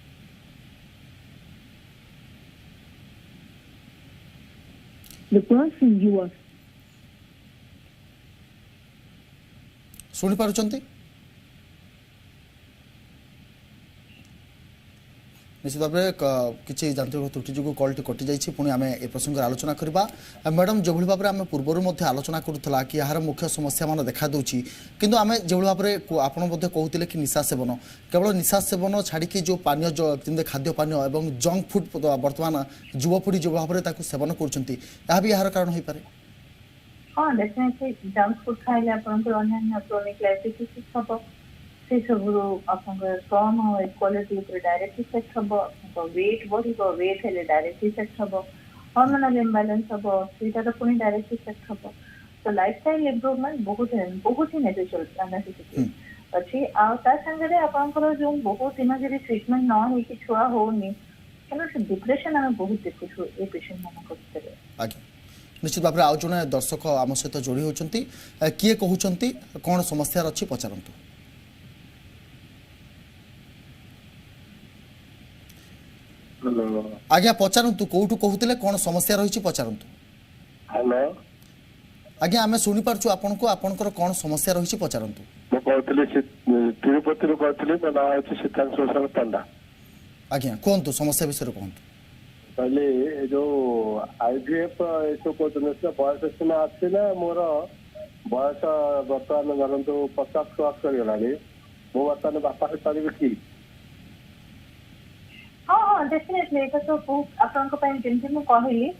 The person you are शुणी पारुचंती निश्चित भाव में किसी यांत्रिक त्रुटि जो कॉलटी कटि जाइए पुणी आम ए प्रसंग आलोचना करवा मैडम जो भाव में आम पूर्वर आलोचना करूला कि यार मुख्य समस्या मान देखा दूची किंतु आम जो भाव में आपड़ कहते कि निशा सेवन केवल निशा सेवन छाड़ी जो पानीय जमी खाद्य पानीय और जंक फुड बर्तमान युवपीढ़ी जो भाव में सेवन कर यार कारण हो पारे हाँ डेफिनेटली जंक फूड खाइले आपनकर अन्य क्रोनिक लाइटिस हबो से सब आपनकर कम हो क्वालिटी ऊपर डायरेक्ट इफेक्ट हबो आपनकर वेट बढ़िबो वेट हेले डायरेक्ट इफेक्ट हबो हार्मोनल इम्बैलेंस हबो सेटा तो पुनी डायरेक्ट इफेक्ट हबो तो लाइफस्टाइल इंप्रूवमेंट बहुत ही नेसेसरी अछि आ ता संगे आपनकर जो बहुत इमर्जेंसी ट्रीटमेंट न होई कि छुआ होनी केना से डिप्रेशन हम बहुत देखु ए पेशेंट मन करते आज्ञा निश्चित भाव में आउ जड़े दर्शक आम सहित जोड़ी होती किए कहते कौन समस्या अच्छी पचारतु आज्ञा पचारतु कौटू कहते कौन समस्या रही पचारतु हेलो आज्ञा आम शुणी पार्छु आपन को आपनकर कौन समस्या रही पचारतु मैं कहते तिरुपति कहते मो ना अच्छे सीतांशु पंडा आज्ञा कहतु समस्या विषय कहतु पहले जो आईवीएफ तो कहते बयस सीमा आसी ना मोर बयस बर्तमान धरतु 50 क्रॉस करगला मु बर्तमान बापा हो पारि कि हाँ हाँ डेफिनेटली एटा तो बहुत आपन को पय जेंति मु कहली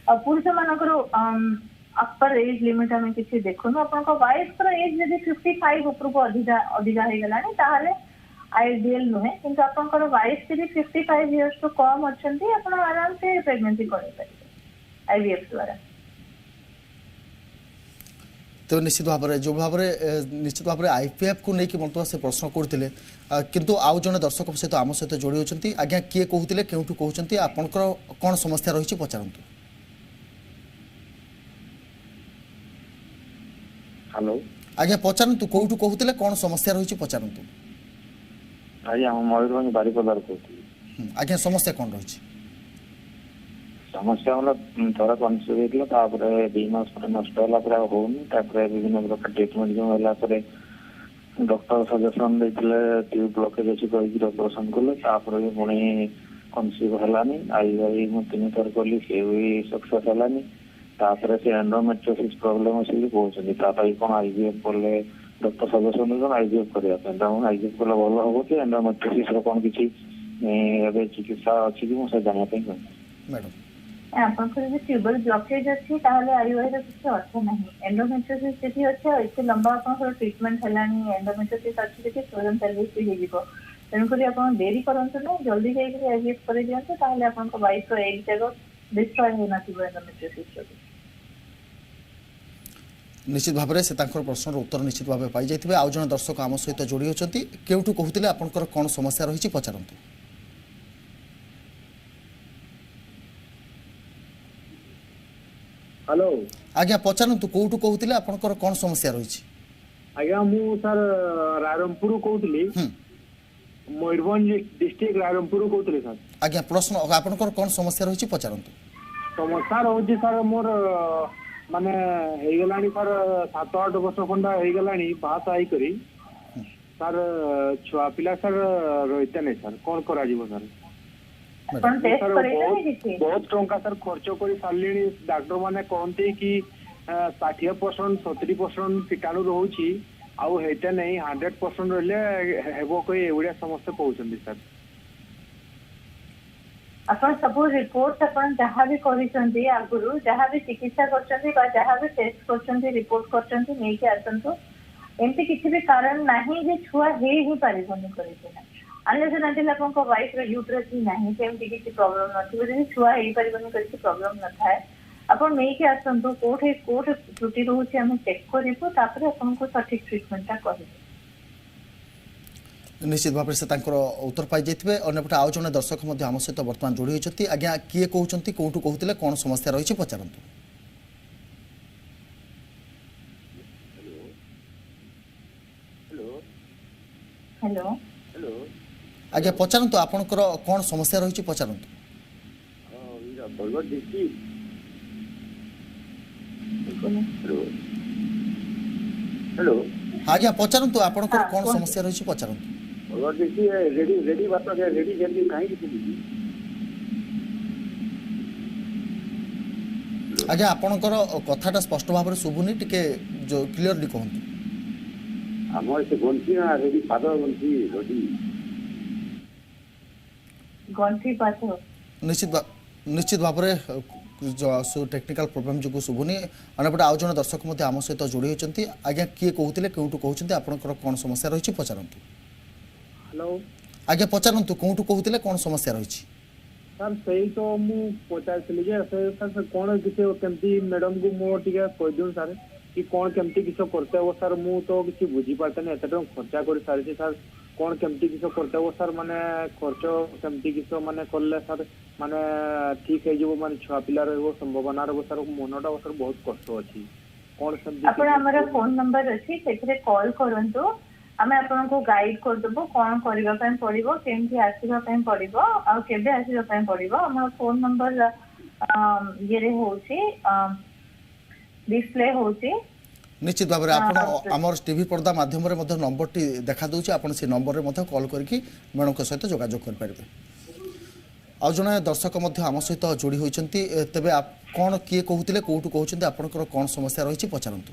पुरुष मानकर अपर एज लिमिट हमें किसी देखो आपन को वाइफ को एज यदि 55 ऊपर को अधिका हे गलानी ताहाले आइडियल नुहे किंतु आपनकर वाइफ से भी 55 इयर्स तो कम अच्छी आप आराम से प्रेगनेंसी कर आईवीएफ द्वारा तो निश्चित भाव में जो भाव में निश्चित भाव में आईपीएफ को लेकिन बर्तमान से प्रश्न करते किंतु आउ जड़े दर्शक सहित आम सहित जोड़ी होती आज्ञा किए कहते क्योंठू कहते आपंकर कौन समस्या रही पचारतु हेलो आज्ञा पचारतु कौटू कहते कौन समस्या रही पचारतु आज्ञा मयूरभंज बारिपदार कहती आज्ञा समस्या कौन रही समस्या मतलब थोड़ा कनफ्यूज होता 2 मास नष्ट होला होनी विभिन्न प्रकार ट्रीटमेंट जो होला डॉक्टर सजेशन देथिले ट्यूब ब्लॉकेज अछि कहि ऑपरेशन कले तापर भी पुणी कनसीव हलानी आई मु 3 थर कली से भी सक्सेस हलानी तापर से एंडोमेट्रियोसिस प्रॉब्लम अछि कहउछन तापर कोन आईवीएफ कले डॉक्टर सजेशन देन आईवीएफ करिया त आईवीएफ कले भल हो कि एंडोमेट्रियोसिस रो कोन किछि एबे चिकित्सा अछि कि मु से जानिया पे मैडम ଆପଣଙ୍କର ଯଦି ଟ୍ୟୁବଲ ବ୍ଲକେଜ ଅଛି ତାହେଲେ ଆଇଓଆଇର କିଛି ଅର୍ଥ ନାହିଁ। ଏଣ୍ଡୋମେଟ୍ରିଓସିସ୍ ଯଦି ଅଛି ଏତେ ଲମ୍ବା ଆପଣଙ୍କର ଟ୍ରିଟମେଣ୍ଟ ହେଲାଣି ଏଣ୍ଡୋମେଟ୍ରିଓସିସ୍ ଅଛି ଯଦି ଫ୍ରୋଜନ ପେଲଭିସ୍ ବି ହେଇଯିବ। ତେଣୁକରି ଆପଣ ଡେରି କରନ୍ତୁ ନାହିଁ, ଜଲ୍ଦି ଯାଇକରି ଆଇଭିଏଫ୍ କରି ଦିଅନ୍ତୁ, ତାହେଲେ ଆପଣଙ୍କ ୱାଇଫର ଏଇ ଯାକ ଡିଷ୍ଟ୍ରୟ ହେଇନଥିବ ଏଣ୍ଡୋମେଟ୍ରିଓସିସ୍ ଯୋଗୁଁ। निश्चित भाव में से प्रश्नर उत्तर निश्चित भाव पाई जाइए। आउ जन दर्शक आम सहित जोड़ी होती केउठू कहते आपंकर कौन समस्या रही पचारतु। हेलो आज्ञा पचारतु कौटू कहते आपंकर कौन समस्या रही? आज्ञा मु सर रायरमपुर कहूली मयूरभंज डिस्ट्रिक्ट रायरमपुर कहूली सर। आज्ञा प्रश्न आपंकर कौन समस्या रही पचारतु। समस्या रोचे सर मोर माने हेगलानी सर 7-8 वर्ष खंडा हेगलानी बात आई करी सर छुआ पिला सर रहिते नहीं सर कौन करा जीवो सर? ଆପଣ ଟେଷ୍ଟ କରେଇଛନ୍ତି କିଛି? बहुत टंका सर खर्च कर सारे डॉक्टर माने कहते कि 60% 70% कीटाणु रोचे आउ हेते नहीं 100% रहिले हेबो कोई एवढिया समस्या कहउछन्ती सर। ଆପଣ ସବୁ ରିପୋର୍ଟ ଆପଣ ଯାହା ବି କରିଛନ୍ତି ଆଗରୁ ଯାହା ବି ଚିକିତ୍ସା କରିଛନ୍ତି ବା ଯାହା ବି ଟେଷ୍ଟ କରିଛନ୍ତି ରିପୋର୍ଟ କରିଛନ୍ତି ନେଇକି ଆସନ୍ତୁ। ଏମିତି କିଛି ବି କାରଣ ନାହିଁ ଯେ ଛୁଆ ହେଇ ହିଁ ପାରିବନି କରିକିନା अन्य नथिले आपनको वाइफ रे यूट्रस ही नाही सेमती किसी प्रॉब्लम नथिबो जे छुआ हेई परिबनी किसी प्रॉब्लम न थाए आपण नेकी आसंतु कोठे त्रुटि रहउछि हम चेक करिबो तापर आपनको सठिक ट्रीटमेंटटा करिबो। निश्चित भाव से उत्तर पाई जाइए। अन्यपटे आउ जन दर्शक आम सहित बर्तमान जोड़ी होती आज्ञा किए कहते कौटू कहते कौन समस्या रही पचारतु। हेलो आज्ञा पचारतु आपंकर कौन समस्या रही पचारतु। हेलो आज्ञा पचारतु आपंकर कौन समस्या रही पचारतु। रेडी रेडी बात रेडी जल्दी कहीं आज्ञा आपणकर कथाटा स्पष्ट भाव में शुभुनी टिके जो क्लियरली कहतु। आम से गंठी ना रेडी पाद गंठी रेडी गंठी पाथ निश्चित भाव में टेक्निकल प्रोब्लेम जो शुभुनी। अन्यपटे आउ जन दर्शक आम सहित जोड़ी होती आज्ञा किए कहते कौटू कहते आपंकर कौन समस्या रही पचारतु। हेलो आज्ञा पचारतु कौटू कहते कौन समस्या रही? सर सही तो मु पचारली जे सर कौन किसी केमती मैडम को मो टिके कह दियो सर कि कौन केमती किसी करते हो सर मु तो किसी बुझी पारते नहीं एत खर्चा कर सारी सर कौन केमती किसी करते हो सर माने खर्च केमती किसी माने करले सर माने ठीक है जो माने छुआ पिला रो संभावना रो सर मनटा सर बहुत कष्ट अछि कौन सेमती आपण हमर फोन नंबर अछि सेथरे कॉल करंतु आमे आपनको गाइड कर देबो कोन करिबा पय पड़िबो केमथि आसीबा पय पड़िबो आ केबे आसीबा पय पड़िबो। हमर फोन नंबर ये रे होछि डिस्प्ले होछि। निश्चित भाव में आमर टीवी पर्दा माध्यम नंबर टी देखा दूसरी आप नंबर में कॉल करके मैडम सहित जोगाजोग करेंगे। आउ जड़े दर्शक आम सहित जोड़ी होती तेज कौन किए कहते कौटू कहते आपंकर कौन समस्या रही पचारतु।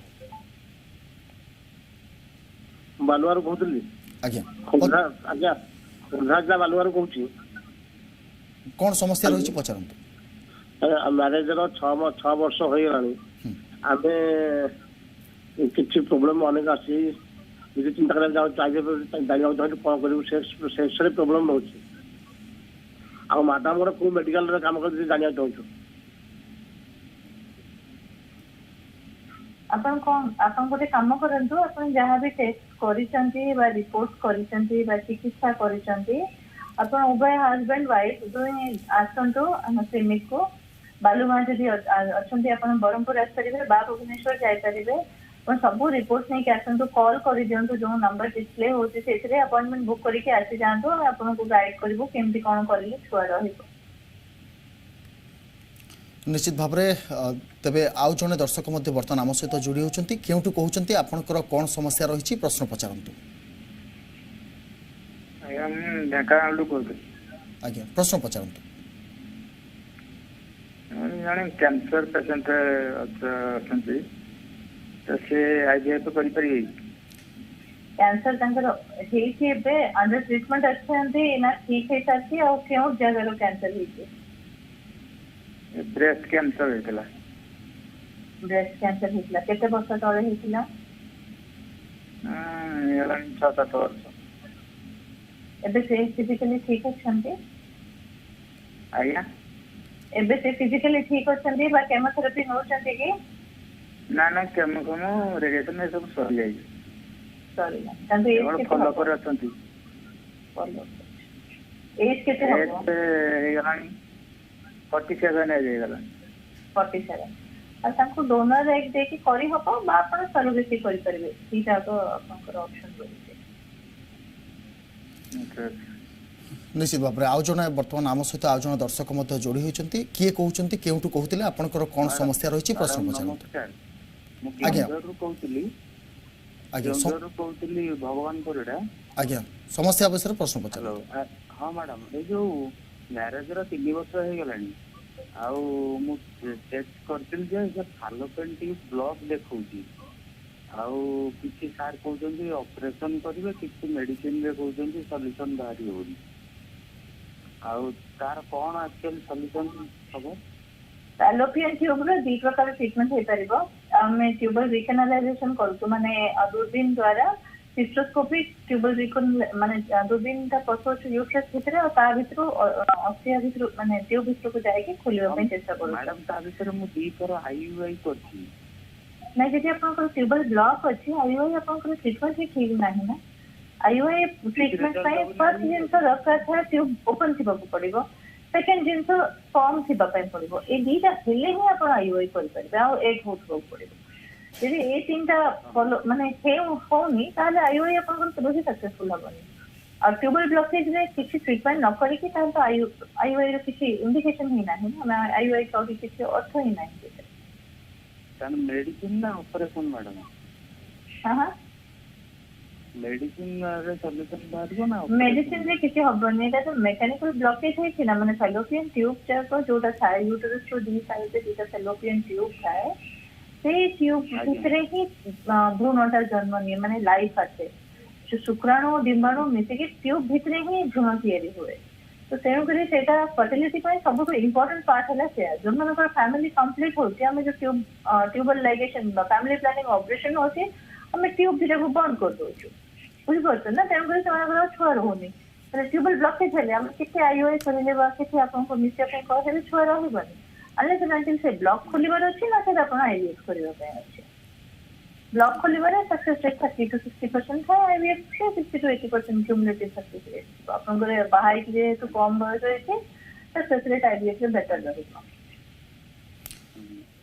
बालुआर कहतली आज्ञा आज्ञा उन्हाजला बालुआर कहूची कौन समस्या रही पचारतु। मैरेज 6 वर्ष हो गलानी आमे किसी प्रॉब्लम अनेक आसी यदि चिंता कर चाहिए कौन कर प्रॉब्लम रोचे आ मैडम को मेडिकल काम कर जाना चाहूँ आपण कोन आपण गोटे काम करंतु आपण जहाँ भी टेस्ट करिसंती बा रिपोर्ट करिसंती बा चिकित्सा करिसंती आपण उभय हस्बैंड वाइफ दुई आसंतु हम क्लिनिक को बालुमा जदि अछंती आपण बरमपुर आस परिबे बा भुवनेश्वर जाय परिबे अपन सब रिपोर्ट नहीं के आसंतु कॉल करि दियंतु जो नंबर डिस्प्ले होची सेथरे अपॉइंटमेंट बुक करके आसी जांतु आपण को गाइड करबो केमती कोन करले छुआ रहिबो। निश्चित भाव में तेबे आउ जने दर्शक मध्य बर्तमान आम सहित जोड़ी होती केउठू कहते आपंकर कौन समस्या रही प्रश्न पचारतु आज्ञा प्रश्न पचारतु जड़े कैंसर पेसेंट अच्छा तो से आईवीएफ करि परिबे कैंसर अंडर ट्रीटमेंट अच्छे ना ठीक है साथी और क्यों जगह कैंसर ब्रेस्ट कैंसर होइतला ब्रेस्ट कैंसर होइतला केते वर्ष तळे होइतला याला 6-7 वर्ष एबे से फिजिकली ठीक अछंती आया एबे से फिजिकली ठीक अछंती बा केमोथेरेपी नोचंती कि ना केमो रेडिएशन सब सर जाई सॉरी तंदे एज के फॉलो कर अछंती फॉलो एज केते हो यानी 47 ए गेला 47 आ ताको डोनर एग दे कि करी हबो बा आपण सरोगेसी करि परबे तीटा तो आपनकर ऑप्शन रही निश्चित भाव में आउ जन बर्तमान आम सहित आउ जन दर्शक जोड़ी होती किए कहते केउठू कहते आपंकर कौन समस्या रही प्रश्न पचारतु आज्ञा आज्ञा भगवान परिडा आज्ञा समस्या विषय प्रश्न पचार हाँ मैडम ये जो मैरेज 3 वर्ष हो गलानी आउ मु चेक करथिल जे फालोपियन ट्यूब ब्लॉक देखौची आउ किसी सार कहते ऑपरेशन करेंगे किसी मेडिसिन रे कहते सॉल्यूशन बाहरी होनी आउ तार कौन एक्चुअल सॉल्यूशन हम फैलोपियन ट्यूब रे दी प्रकार ट्रीटमेंट हे परिबो हम ट्यूबल रिकैनालाइजेशन करतु माने दूरबीन द्वारा सिस्टोस्कोपी ट्यूबल रिकन माने दूरबीन ता पसोच यूट्रस भितर और ता भितर ऑस्टिया भितर माने ट्यूब भितर को जाके खोलिबा पे चेष्टा करू मैडम ता भितर मु दी कर आईयूआई करछी नहीं जदि आपन ट्यूबल ब्लॉक अच्छी आईयूआई आपन ट्रीटमेंट ही ठीक नहीं ना आईयूआई ट्रीटमेंट पाई फर्स्ट जिनस दरकार था ट्यूब ओपन थिबा को पड़िबो सेकंड जिनस फॉर्म थिबा पाई पड़िबो ए दीटा हेले ही आपन आईयूआई कर परिबे आ एक होत हो पड़िबो यदि ए तीनटा फॉलो माने हे होनी ताले आईयूआई आपन को बहुत सक्सेसफुल होबनी और ट्यूबल ब्लॉकेज रे किसी ट्रीटमेंट न करी कि तान तो आईयूआई रे किसी इंडिकेशन ही नहीं ना आईयूआई का किसी अर्थ ही नहीं तन मेडिसिन ना ऑपरेशन मैडम हां मेडिसिन रे सॉल्यूशन बाहर ना मेडिसिन रे किसी हबनी एटा तो मेकानिकल ब्लॉकेज है कि ना माने फैलोपियन ट्यूब जाको जोटा थाय यूट्रस टू दी साइड से जेटा फैलोपियन ट्यूब थाए से ट्यूब भितरे ही भ्रूणटा जन्म निये माने लाइफ आछे जो शुक्राणु और डिंबाणु मिसे के ट्यूब भितरे ही भ्रूण तैयारी हुए तो तेणु करी सेटा फर्टिलिटी पाई सब इंपोर्टेंट पार्ट है से जो मनकर फैमिली कंप्लीट होती है जो tube tubal ligation family planning operation होती हमें ट्यूब धीरे को बंद कर दउछु बुझ पड़छ ना तेणु करी से छुआ रहउनी ट्यूबल ब्लॉकेज हेले हम केते आईओआई करले बा केते आपन को मिसे पे कहले छुआ रहबनी अनलेस अनटिल से ब्लॉक खोलिबार अछि ना से आपन आईवीएफ करबा पे अछि ब्लॉक खोलिबार सक्सेस रेट 30 to 60% था आईवीएफ से 60 to 80% क्यूमुलेटिव सक्सेस रेट तो आपन को बाहर के तो कम बयस रही सक्सेस रेट आईवीएफ में बेटर रहबो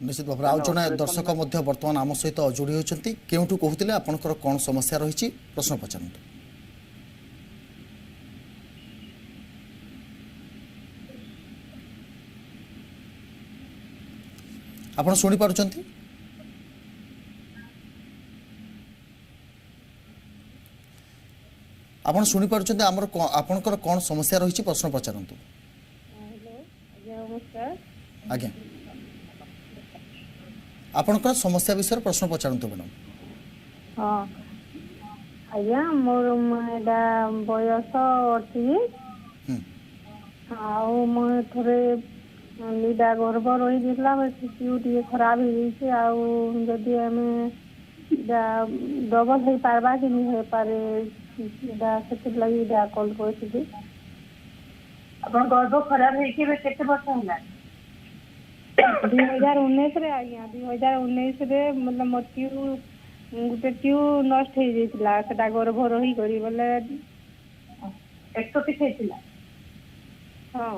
निश्चित भाव आउ जन दर्शक बर्तमान आम सहित जोड़ी होती केउठू कहते आपंकर कौन समस्या रही प्रश्न पचारतु आपण शुणी पारुचंती आपण शुणी पारुचंती आमर आपनकर कौन समस्या रही प्रश्न पचारतु आज्ञा आपनकर समस्या विषय प्रश्न पचारतु मैडम हाँ आज्ञा मोर एटा बयस 38 आउ मो थोड़े लीडा गर्भ रही दिला शिशु टी खराब हो गई आउ जदि हमें डबल हो पारबा कि नहीं हो पारे से लगी कॉल कर अपन गर्भ खराब है कि केते वर्ष होला 2019 रे आज्ञा 2019 रे मतलब मोट्यू गोटे ट्यू नष्ट हो जाइतिला सेटा गर्भ रही करी बोले एक्टोपिक हेतिला हां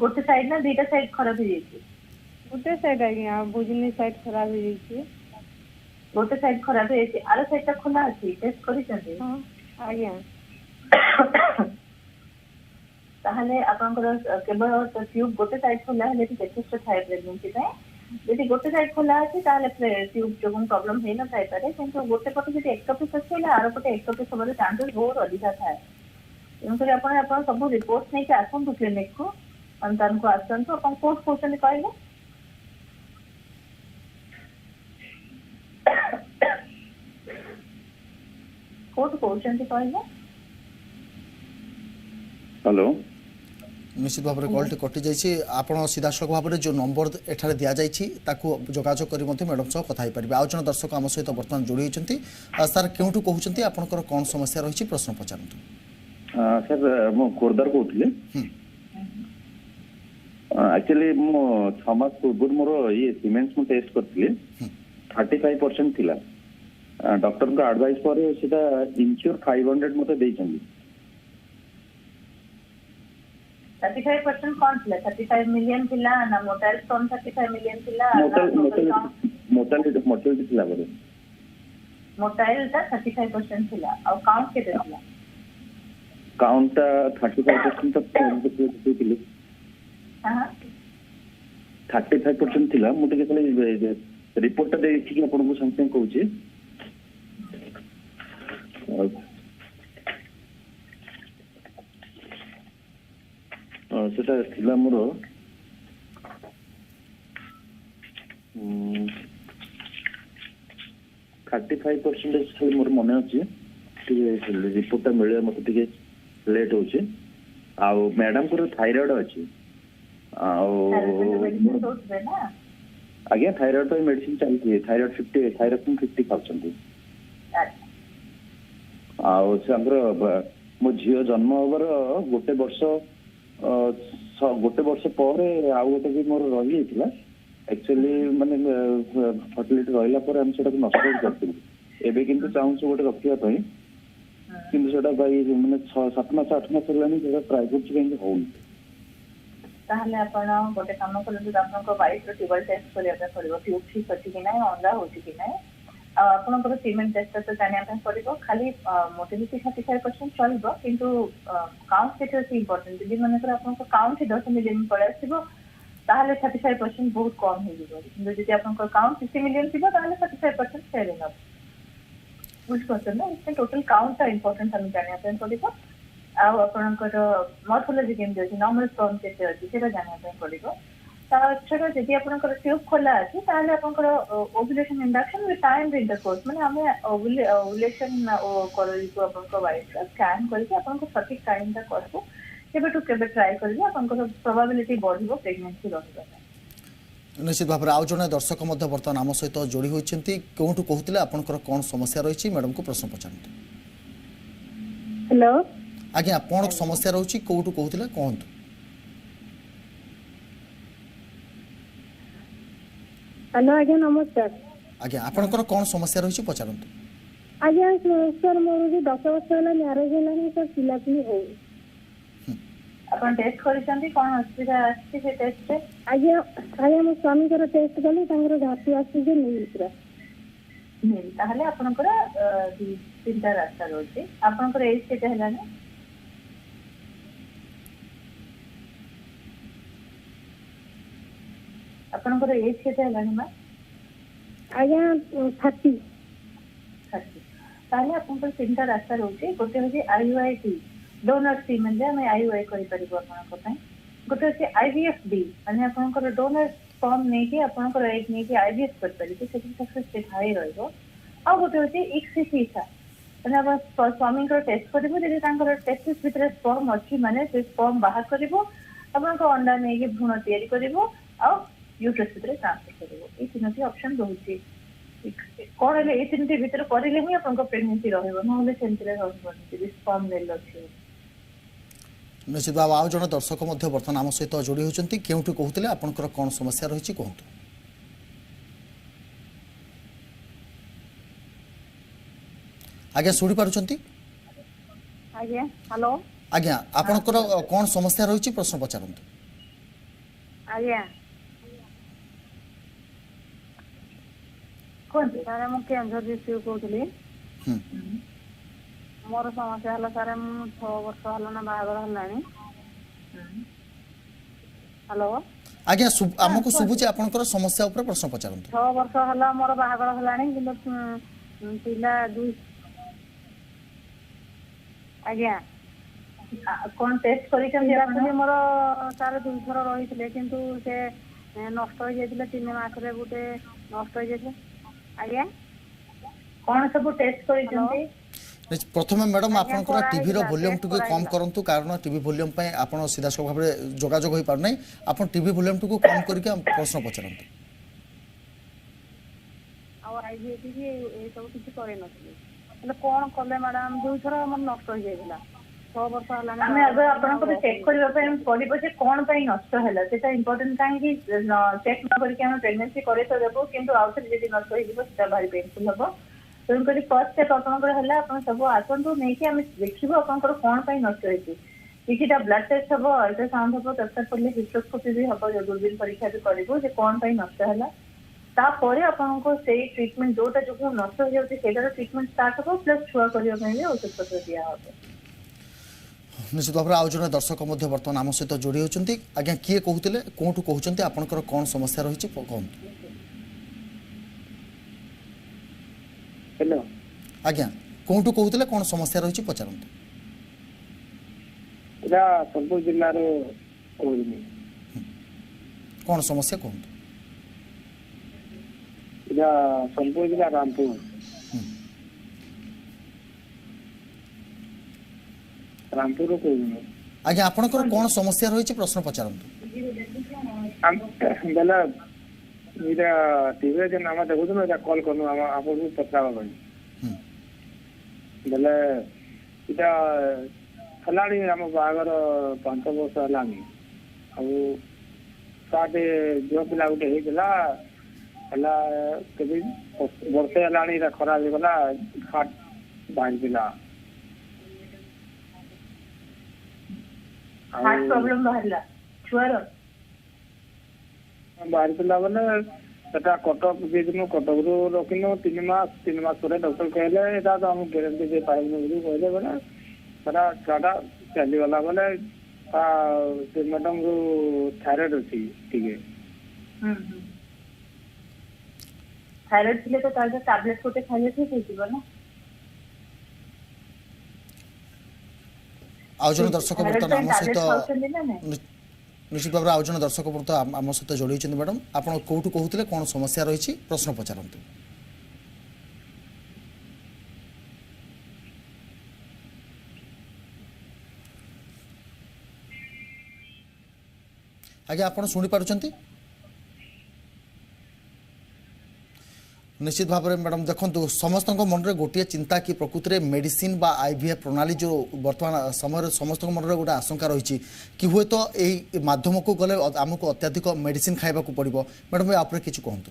गोटे साइड ना दीटा साइड खराब हो जाइछि गोटे साइड आज्ञा बुझनी साइड खराब हो जाइछि गोटे साइड खराब हो जाइछि आरो साइड ता खुला अछि टेस्ट करि छथि हां आज्ञा ताहले आपनकर केवल ट्यूब गोटे साइड खुला हेले कि टेस्ट थाय प्रेगनेंसी पे ଯଦି ଗୋଟେ ସାଇଡ୍ ଖୋଲା ଅଛି ତାହେଲେ ଟ୍ୟୁବ୍ ଯୋଗୁଁ ପ୍ରୋବ୍ଲେମ ହେଇନଥାଇପାରେ, କିନ୍ତୁ ଗୋଟେ ପଟେ ଯଦି ଏକ୍ଟୋପିସ୍ ଅଛି ହେଲେ ଆର ପଟେ ଏକ୍ଟୋପିସ୍ ହେବାର ଚାନ୍ସେସ୍ ବହୁତ ଅଧିକା ଥାଏ। ତେଣୁକରି ଆପଣ ସବୁ ରିପୋର୍ଟ ନେଇକି ଆସନ୍ତୁ କ୍ଲିନିକକୁ, ଅନୁଷ୍ଠାନକୁ ଆସନ୍ତୁ। ଆପଣ କୋଉଠୁ କହୁଛନ୍ତି କହିଲେ? କୋଉଠୁ କହୁଛନ୍ତି କହିଲେ? हेलो निश्चित भाव में कॉलटी कटि जाइए। आपण सीधासख भाव में जो नंबर एठारे दि जाइए जोगाजोग कर मैडम सह कथा पारे। आउ जन दर्शक आम सहित बर्तमान जोड़ी होती। सर क्योंठू कहते आपंकर कौन समस्या रही प्रश्न पचारतु। सर मु खोर्धार कहूली एक्चुअली मु 6 मास पूर्व मोर ये सीमेंस मु टेस्ट करथिले 35% थिला। डॉक्टर को एडवाइस पर सेटा इंश्योर 500 मते देइछन्ती। 35% कौन थिला? 35 मिलियन थिला ना मोटाइल स्टोन 35 मिलियन थिला ना मोटाइल थिला बरे मोटाइल ता 35% थिला और काउंट केते थिला? काउंट 35% तक थिले। हां 35% थिला। मु टिके खाली रिपोर्ट ता देखि कि आपन को संग कहूची। सेटा थिला मोर 35% खाली मोर मने अछि। रिपोर्ट मिले मत टिके लेट होचे। आ मैडम को थायराइड अछि। आज्ञा थायराइड तो मेडिसिन चलती है। थायराइड 50 खाउछन्ती। मो झील जन्म हबर गोटे वर्ष पर आउ गोटे भी मोर रही जाइतिला। एक्चुअली माने फर्टिलिटी रहिला पर हम सेटा नष्ट करथिलु। एबे किंतु चाहूँ गोटे रखिया पई किंतु सेटा भाई माने 7 मास 8 मास लानी सेटा ट्राई करछि कि होउनी। ताहले आपण गोटे काम करलु आपनको वाइफ रो ट्यूबल टेस्ट करिया पड़िबो। ट्यूब ठीक अछि कि नै, अंडा होछि कि नै। आपनको सीमेंट टेस्ट तो जानिया पड़िबो। खाली मोटिलिटी 35% चलबो किंतु काउंट केते अछि इंपोर्टेंट। यदि माने कर आपनको काउंट 10 मिलियन पड़े आसीबो ताहले 35% बहुत कम हो जिवो। किंतु यदि आपनको काउंट 50 मिलियन थिबो ताहले 35% फेर इनफ। बुझ पड़छ ना? इसमें टोटल काउंट ता इंपोर्टेंट हम जानिया पड़िबो। आउ आपनकर मॉर्फोलॉजी केमति अछि, नॉर्मल स्टोन केते अछि सेटा जानिया पड़िबो। छाड़ा यदि आपनकर ट्यूब खोला अछि ताहले आपनकर ovulation induction with time intercourse माने हमें ओव्युलेशन करलिको आपनकर वाइफ स्कैन करके आपनको सटीक टाइम ता करबो। केबे टू केबे ट्राई करबो आपनकर प्रोबेबिलिटी बढ़िबो प्रेगनेंसी रहबा। निश्चित भाव में आउ जन दर्शक बर्तमान आम सहित जोड़ी होती। क्योंठू कहते आपंकर कौन समस्या रही मैडम को प्रश्न पचारतु। हेलो आज्ञा कौन समस्या रही कौटू कहते कहतु। हेलो आज्ञा नमस्कार। आज्ञा आपंकर कौन समस्या रही पचारतु। आज्ञा सर मोर 10 वर्ष होला मैरिज होला नहीं सर पिलापिली हो। अपन टेस्ट करिसंती कोन असुविधा आछि से टेस्ट रे? आज्ञा मो स्वामी कर टेस्ट कली तांगर घाटी आछि जे नहीं पूरा नहीं। ताहले आपनकर चिंता रास्ता रोचे। आपनकर एज केते हलानी? आपनकर एज केते हलानी मा? आज्ञा 30। ताहले आपनकर चिंता रास्ता रोचे। गोटे होजे आईयूआईटी डोनर सीमेन जे हमें आईयूआई करि परिबो आपनको पय। गोटे होजे आईवीएफडी माने आपनकर डोनर स्पर्म नै कि आपनकर एग नै कि आईवीएफ कर परिबो। सेति सक्सेस रेट हाई रहइबो। आ गोटे होजे इक्सिसिसा माने आप स्वामी को टेस्ट करिबो। जे तांकर टेस्टिस भितर स्पर्म अछि माने से स्पर्म बाहर करिबो। आपनको अंडा नै कि भ्रूण तयारी करिबो आ यूट्रस भितर ट्रांसफर करिबो। ए तीनोटी ऑप्शन रहुछि। कोन ले ए तीनोटी भितर करिले ही आपनको प्रेगनेंसी रहइबो। नहले सेंटरे रहइबो जे स्पर्म लेल अछि। निश्चित भाव आउ जन दर्शक बर्तमान आम सहित जोड़ी होती। क्योंठू कहते आपंकर कौन समस्या रही कहतु। आज्ञा शुणी पारुछंती? आज्ञा हेलो आज्ञा आपंकर कौन समस्या रही प्रश्न पचारतु। आज्ञा कोन सारे मु केंद्र रिसीव कहतली। मोर समस्या हला सारे मु 6 वर्ष हला ना बाहागर हलानी। हेलो आज्ञा आमको शुभुची आपनकर समस्या ऊपर प्रश्न पचारंतु 6 वर्ष हला मोर बाहागर हलाणी किंतु पिला दुई आज्ञा कौन टेस्ट कर मोर तार 2 थर रही किंतु से नष्ट हो जाइतिले 3 मास रे गुटे नष्ट हो जाइतिले आज्ञा कौन सब टेस्ट कर प्रथम मैडम आपनकर टीवी रो वॉल्यूम टू कम करंतु कारण टीवी वॉल्यूम पे आपण सीधा सब भाबरे जोगाजोग होई पार नै आपण टीवी वॉल्यूम टू कम करके प्रश्न पचारंतु आ आईजीएटी की ए सब किछि करे नथले मतलब कोन कले मैडम 2 थर मन नष्ट हो जाइतिला 6 वर्ष हला हमें अगर आपन को चेक करबा पे पड़िबो जे कोन पई नष्ट हैला सेटा इंपोर्टेंट काहे कि चेक न करके हम प्रेगनेंसी करे तो देबो किंतु आउथर जदी नष्ट होई दिबो सेटा भारी पेनफुल हबो तेणुकर फर्स्ट स्टेप आपंकर आप सब आसतु नहीं कि आम देखू आपंकर कौन पर नष्ट होती किसी ब्लड टेस्ट हम अल्ट्रासाउंड हम दरकार पड़े हिस्ट्रोस्कोपी भी हम दूरबीन परीक्षा भी करूँ कौन पर नष्ट है तापर आपको से ट्रिटमेंट जोटा जो नष्ट हो जाए से ट्रिटमेंट स्टार्ट हम प्लस छुआ करने औषध पत्र दिया निश्चित भाव आज जन दर्शक बर्तमान आम सहित जोड़ी होती आज्ञा किए कहते कौटू कहते आपंकर कौन समस्या रही कहतु हेलो आज्ञा कौटू कहते कौन समस्या रही पचारंतु इला सोनपुर जिल्ला रो कोइनी कौन समस्या कहतु इला सोनपुर जिल्ला रामपुर रामपुर रो कोइनी आज्ञा आपनकर कौन समस्या रही प्रश्न पचारंतु बेला इला टीवी जे नाम देखु ना कॉल करनु आपन पचावा भाई बेले इटा हलाणी आम बागर 5 वर्ष हलाणी अब साटे जो पिला गोटे होता है कभी वर्षे हलाणी खराब हो गला हार्ट बाहर पिला हार्ट प्रॉब्लम बाहरला छुआर बाहर पिला बोले सेटा कटक दिन कटक रू रखिन 3 मास पर डॉक्टर कहले एटा तो हम गारंटी दे पाइबो कहले बोले सारा छाड़ा चली गला बोले से मैडम रू थायराइड अछि ठीक है थायराइड थिले तो ताजा टैबलेट कोटे खाइले ठीक हो जिवो ना आज जन दर्शक बर्तमान आम सहित निश्चित भाव आज जन दर्शक बर्तमान आम सहित जोड़ी होती मैडम आप कौटू कहते कौन समस्या रही प्रश्न पचारंतु आज्ञा आप शुणी पार्टी निश्चित भाव में मैडम देखो समस्त मन में गोटे चिंता कि प्रकृति में मेडिसिन बा आईवीएफ प्रणाली जो वर्तमान समय समस्त मन में गोटे आशंका रही कि हुए तो यही माध्यम को गले आमको अत्याधिक मेडिसिन खाइबा पड़ो मैडम आप किसी कहतु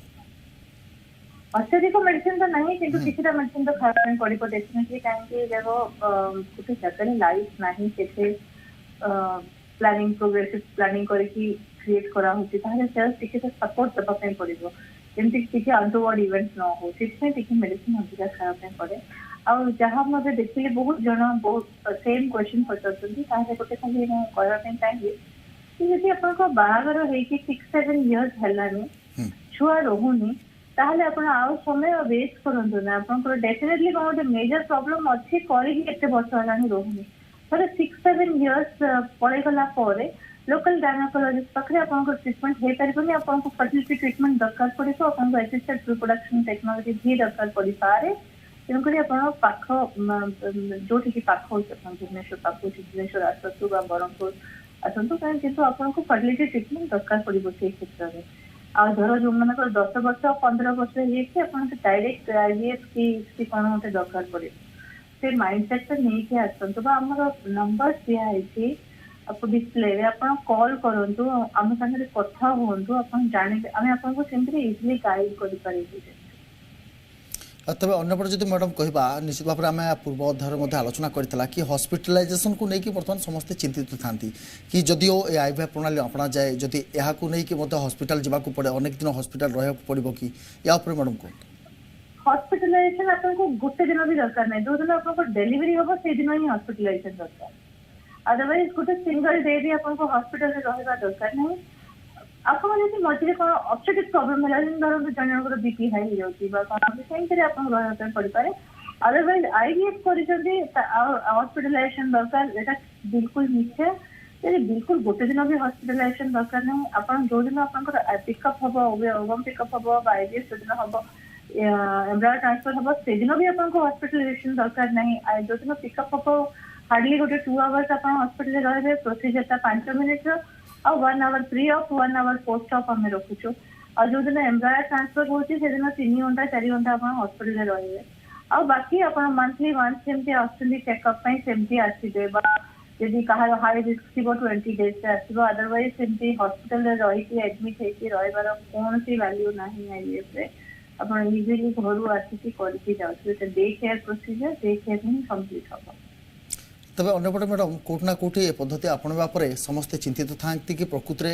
अत्यधिक मेडिसिन तो नहीं किंतु किसी मेडिसिन तो खावा पड़ो डेफिनेटली कहीं देखो गोटे जगह लाइफ नहीं से प्लानिंग प्रोग्रेसिव प्लानिंग करके क्रिएट करा होची ताले सेल्स टिके सपोर्ट दबा पे पड़िबो जेमति किसी अनटोवर्ड इवेंट न हो सिर्फ टिके मेडिसिन अधिका खावा पे पड़े और जहां मते देखिले बहुत जन बहुत सेम क्वेश्चन पचरछंती ताले गोटे खाली न कहबा पे चाहिए कि यदि अपन को बाहागर है कि 6-7 इयर्स हलानी छुआ रहुनी ताले अपन आउ समय वेस्ट करंतो ना अपन को डेफिनेटली कोन मेजर प्रॉब्लम अछि करी केते वर्ष हलानी रहुनी पर 6-7 इयर्स पड़े गला परे लोकल गायनेकोलॉजिस्ट पाखे आपन ट्रिटमेंट हो पारे आपन फर्टिलिटी ट्रिटमेंट दरकार पड़े आपन असिस्टेड रिप्रोडक्शन टेक्नोलोजी भी दरकार पड़ पारे तेणुक पाख जो पाख भुवनेश्वर पाख भुवनेश्वर आसतु ब्रह्मपुर आसतु कहीं आपको फर्टिलिटी ट्रिटमेंट दरकार पड़ो से क्षेत्र में आ धर जो मान 10 वर्ष 15 वर्ष आप डायरेक्ट आईवीएफ की कौन गोटे दरकार पड़े से माइंडसेट नहीं आसतु आम नंबर दिखाई आपको डिस्प्ले रे आपण कॉल करंतु आम संगे कथा होंतु आपण जाने आमे आपण को सिंपली इजीली गाइड करि पारिबे तबे अन्यपटे जदि मैडम कहबा निश्चित भाव में आम पूर्व अध्याय मध्य आलोचना करथिला कि हॉस्पिटलाइजेशन को लेकिन बर्तमान समस्त चिंतित थांती कि जदिओ ए आईवीएफ प्रणाली अपना जाए जदि एहा को लेकिन मध्य हॉस्पिटल जाबा को पड़े अनेक दिन हॉस्पिटल रहया पड़िबो कि या ऊपर मैडम को हॉस्पिटलाइजेशन आपण को गोटे दिन भी दरकार नै दो दिन आपण को डिलीवरी होबो से दिन ही हॉस्पिटलाइजेशन दरकार अदरवाइज गोटे सिंगल डे भी आपको हॉस्पिटल में रहा दरकार नहीं ଆପଣ ଯଦି ମଝିରେ କ'ଣ ଅବଷ୍ଟ୍ରକ୍ଟିଭ ପ୍ରୋବ୍ଲେମ ହେଲା ଯେମିତି ଧରନ୍ତୁ ଜଣଙ୍କର ବିପି ହାଇ ହେଇଯାଉଛି ବା କ'ଣ ସେମିତିରେ ଆପଣଙ୍କୁ ରହିବା ପାଇଁ ପଡ଼ିପାରେ। ଅଦରୱାଇଜ IVF କରିଛନ୍ତି ହସ୍ପିଟାଲାଇଜେସନ ଦରକାର, ଏଇଟା ବିଲକୁଲ ମିଥ୍ୟା। ଯଦି ବିଲକୁଲ ଗୋଟେ ଦିନ ବି ହସ୍ପିଟାଲାଇଜେସନ ଦରକାର ନାହିଁ। ଆପଣ ଯୋଉଦିନ ଆପଣଙ୍କର ପିକଅପ୍ ହବ, ଓଭମ ପିକଅପ୍ ହବ ବା IVF ଯୋଉଦିନ ହବ, ଏମ୍ବ୍ରାୟୋ ଟ୍ରାନ୍ସଫର ହବ, ସେଦିନ ବି ଆପଣଙ୍କୁ ହସ୍ପିଟାଲାଇଜେସନ ଦରକାର ନାହିଁ। ଯୋଉଦିନ ପିକଅପ୍ ହବ ହାର୍ଡଲି ଗୋଟେ 2 hours ଆପଣ ହସ୍ପିଟାଲରେ ରହିବେ। ପ୍ରୋସିଜରଟା 5 ମିନିଟ୍ର ଆଉ 1 hour pre of 1 hour post of ଆମେ ରଖୁଛୁ। ଆଉ ଯୋଉଦିନ ଏମ୍ବ୍ରାୟୋ ଟ୍ରାନ୍ସଫର ହଉଛି ସେଦିନ 3 ଘଣ୍ଟା 4 ଘଣ୍ଟା ଆପଣ ହସ୍ପିଟାଲରେ ରହିବେ। ଆଉ ବାକି ଆପଣ ମନ୍ଥଲି ୱାନ୍ସ ଯେମିତି ଆସୁଛନ୍ତି ଚେକଅପ୍ ପାଇଁ ସେମିତି ଆସିବେ, ବା ଯଦି କାହାର ହାଇ ରିସ୍କ ଥିବ 20 daysରେ ଆସିବ। ଅଦରୱାଇଜ ସେମିତି ହସ୍ପିଟାଲରେ ରହିକି ଆଡମିଟ୍ ହେଇକି ରହିବାର କୌଣସି ଭ୍ୟାଲ୍ୟୁ ନାହିଁ IVFରେ। ଆପଣ ଇଜିଲି ଘରୁ ଆସିକି କରିକି ଯାଉଥିବେ। Day care procedure day care ହିଁ କମ୍ପ୍ଲିଟ୍ ହବ। তবে অন্যপটে ম্যাডাম কোটি না কোটি এ পদ্ধতি আপনাইবা পরে সমস্তে চিন্তিত থাকি কি প্রকৃতরে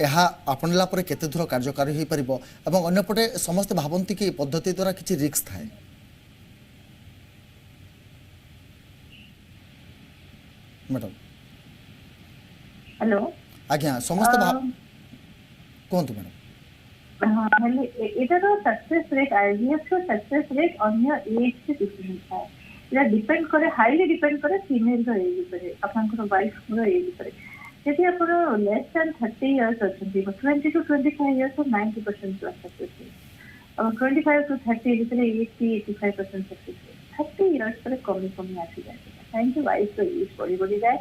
এহা আপনাইলা পরে কেতে দূর কার্যকারী হয়ে পারিব এবং অন্যপটে সমস্তে ভাবন্তি কি এই পদ্ধতি দ্বারা কিছু রিস্ক থাকে। ম্যাডাম হ্যালো আজ্ঞা সমস্তে কুহতু ম্যাডাম। ହେଲେ ଏଇଟାର ସକ୍ସେସ୍ ରେଟ୍ IVF ର ସକ୍ସେସ୍ ରେଟ୍ ଅନ୍ୟ ଏଜ୍ ରେ ଡିଫରେଣ୍ଟ ଥାଏ। ଏଇଟା ଡିପେଣ୍ଡ କରେ, ହାଇଲି ଡିପେଣ୍ଡ କରେ ଫିମେଲର ଏଜ୍ ଉପରେ, ଆପଣଙ୍କର ୱାଇଫର ଏଜ୍ ଉପରେ। ଯଦି ଆପଣ ଲେସ୍ ଦ୍ୟାନ୍ 30 years ଅଛନ୍ତି, 20 to 25 years 90% plus success rate, ଆଉ 25 to 30 ଭିତରେ 80-85% ସକ୍ସେସ୍ ରେଟ୍। 30 years ପରେ କମି କମି ଆସିଯାଏ, କାହିଁକି ୱାଇଫର ଏଜ୍ ବଢ଼ି ବଢ଼ିଯାଏ,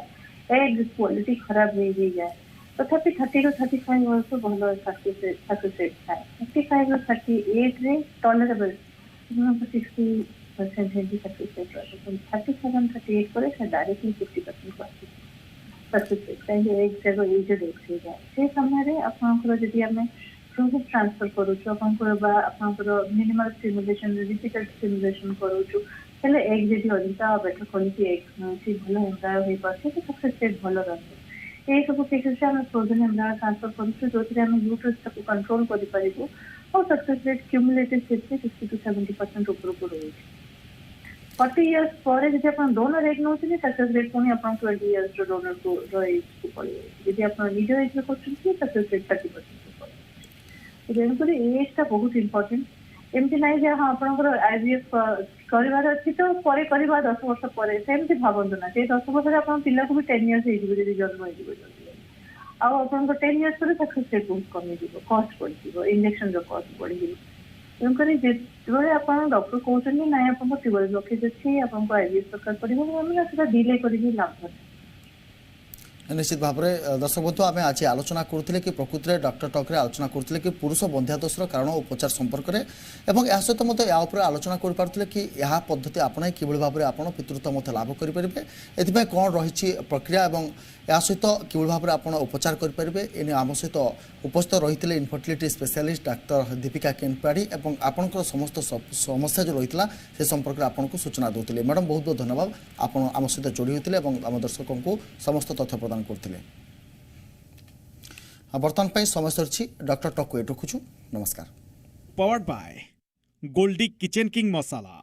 ଏଗ୍ କ୍ୱାଲିଟି ଖରାପ ହେଇଯାଏ। ତଥାପି 30 to 35 ବର୍ଷ ଭଲ ସକ୍ସେସ୍ ରେଟ୍ ଥାଏ। 35 to 38ରେ ଟଲରେବଲ୍ 60% ହେଇକି ସକ୍ସେସ୍ ରେଟ୍ ରହିବ। 37-38 ପରେ ସେ ଡାଇରେକ୍ଟଲି 50% ଆସୁଛି ସକ୍ସେସ୍ ରେଟ୍, କାହିଁକି ଏଗ୍ ଯାକ ଏଜ୍ରେ ଏଗ୍ ହେଇଯାଏ। ସେ ସମୟରେ ଆପଣଙ୍କର ଯଦି ଆମେ ଫ୍ଲୁଇଡ୍ ଟ୍ରାନ୍ସଫର କରୁଛୁ ଆପଣଙ୍କର ବା ଆପଣଙ୍କର ମିନିମାଲ ଷ୍ଟିମୁଲେସନ ରିପିଟେଡ୍ ଷ୍ଟିମୁଲେସନ କରୁଛୁ, ହେଲେ ଏଗ୍ ଯଦି ଅଧିକା ବେଟର କ୍ୱାଲିଟି ଏଗ୍ ମିଳୁଛି, ଭଲ ଏମ୍ବ୍ରାୟୋ ହେଇପାରୁଛି, ତ ସକ୍ସେସ୍ ରେଟ୍ ଭଲ ରହିବ। এই ସବୁ କେସରେ ଆମେ ଫ୍ରୋଜେନ୍ ଏମ୍ବ୍ରାୟୋ ଟ୍ରାନ୍ସଫର କରୁଛୁ, ଯୋଉଥିରେ ଆମେ ୟୁଟ୍ରସ୍ ତାକୁ କଣ୍ଟ୍ରୋଲ କରିପାରିବୁ ଆଉ ସକ୍ସେସ୍ ରେଟ୍ କ୍ୟୁମୁଲେଟିଭ୍ ସେଥିରେ 60 to 70% ଉପରକୁ ରହୁଛି। 40 years ପରେ ଯଦି ଆପଣ ଡୋନର ଏଗ୍ ନେଉଛନ୍ତି ସକ୍ସେସ୍ ରେଟ୍ ପୁଣି ଆପଣ 20 years ଡୋନରକୁ ଏଜ୍କୁ ପଳେଇ ଯାଉଛି। ଯଦି ଆପଣ ନିଜ ଏଜ୍ରେ କରୁଛନ୍ତି ସକ୍ସେସ୍ ରେଟ୍ 30% ପଳେଇ ଯାଉଛି। ତେଣୁକରି ଏଜ୍ଟା ବହୁତ ଇମ୍ପୋର୍ଟାଣ୍ଟ। ଏମିତି ନାହିଁ ଯେ ହଁ ଆପଣଙ୍କର IVF କରିବାର ଅଛି ତ ପରେ କରିବା 10 ବର୍ଷ ପରେ, ସେମିତି ଭାବନ୍ତୁ ନା। ସେଇ 10 ବର୍ଷରେ ଆପଣଙ୍କ ପିଲାକୁ ବି 10 years ହେଇଯିବ ଯଦି ଜନ୍ମ ହେଇଯିବ ଜଲ୍ଦି, ଆଉ ଆପଣଙ୍କ 10 years ପରେ ସକ୍ସେସ୍ ରେଟ୍ ବହୁତ କମିଯିବ, କଷ୍ଟ ବଢ଼ିଯିବ, ଇଞ୍ଜେକ୍ସନର କଷ୍ଟ ବଢ଼ିଯିବ। ତେଣୁକରି ଯେତେବେଳେ ଆପଣ ଡକ୍ଟର କହୁଛନ୍ତି ନାଇଁ ଆପଣଙ୍କ ଟ୍ୟୁବଲ୍ ବ୍ଲକେଜ୍ ଅଛି, ଆପଣଙ୍କୁ IVF ଦରକାର ପଡ଼ିବ, ଆମେ ସେଟା ଡିଲେ କରିକି ଲାଭ ନାହିଁ। निश्चित भाव में दर्शक बंधु आम आज आलोचना करुले कि प्रकृति में डॉक्टर टॉक रे आलोचना करुले कि पुरुष बंध्यादोषर कारण उपचार संपर्क में एवं या सहित मत या आलोचना करें कि यह पद्धति आपणाई कि भाव में आप पितृत्व मत लाभ करेंगे, एथि कौन रही प्रक्रिया और या सहित कि भाव में आप उपचार करेंगे। एने आम सहित उपस्थित रही थे इनफर्टिलिटी स्पेशलिस्ट डाक्तर दीपिका केनपाड़ी और आपंकर समस्त समस्या जो रही है से संपर्क में आपको सूचना दूसरे। मैडम बहुत बहुत धन्यवाद, आप आम सहित जोड़ी होते आम दर्शकों को समस्त तथ्य प्रदान करते। बर्तमान समय सरी डॉक्टर टॉक को रखुचु। नमस्कार। Powered by Goldiee kitchen king masala.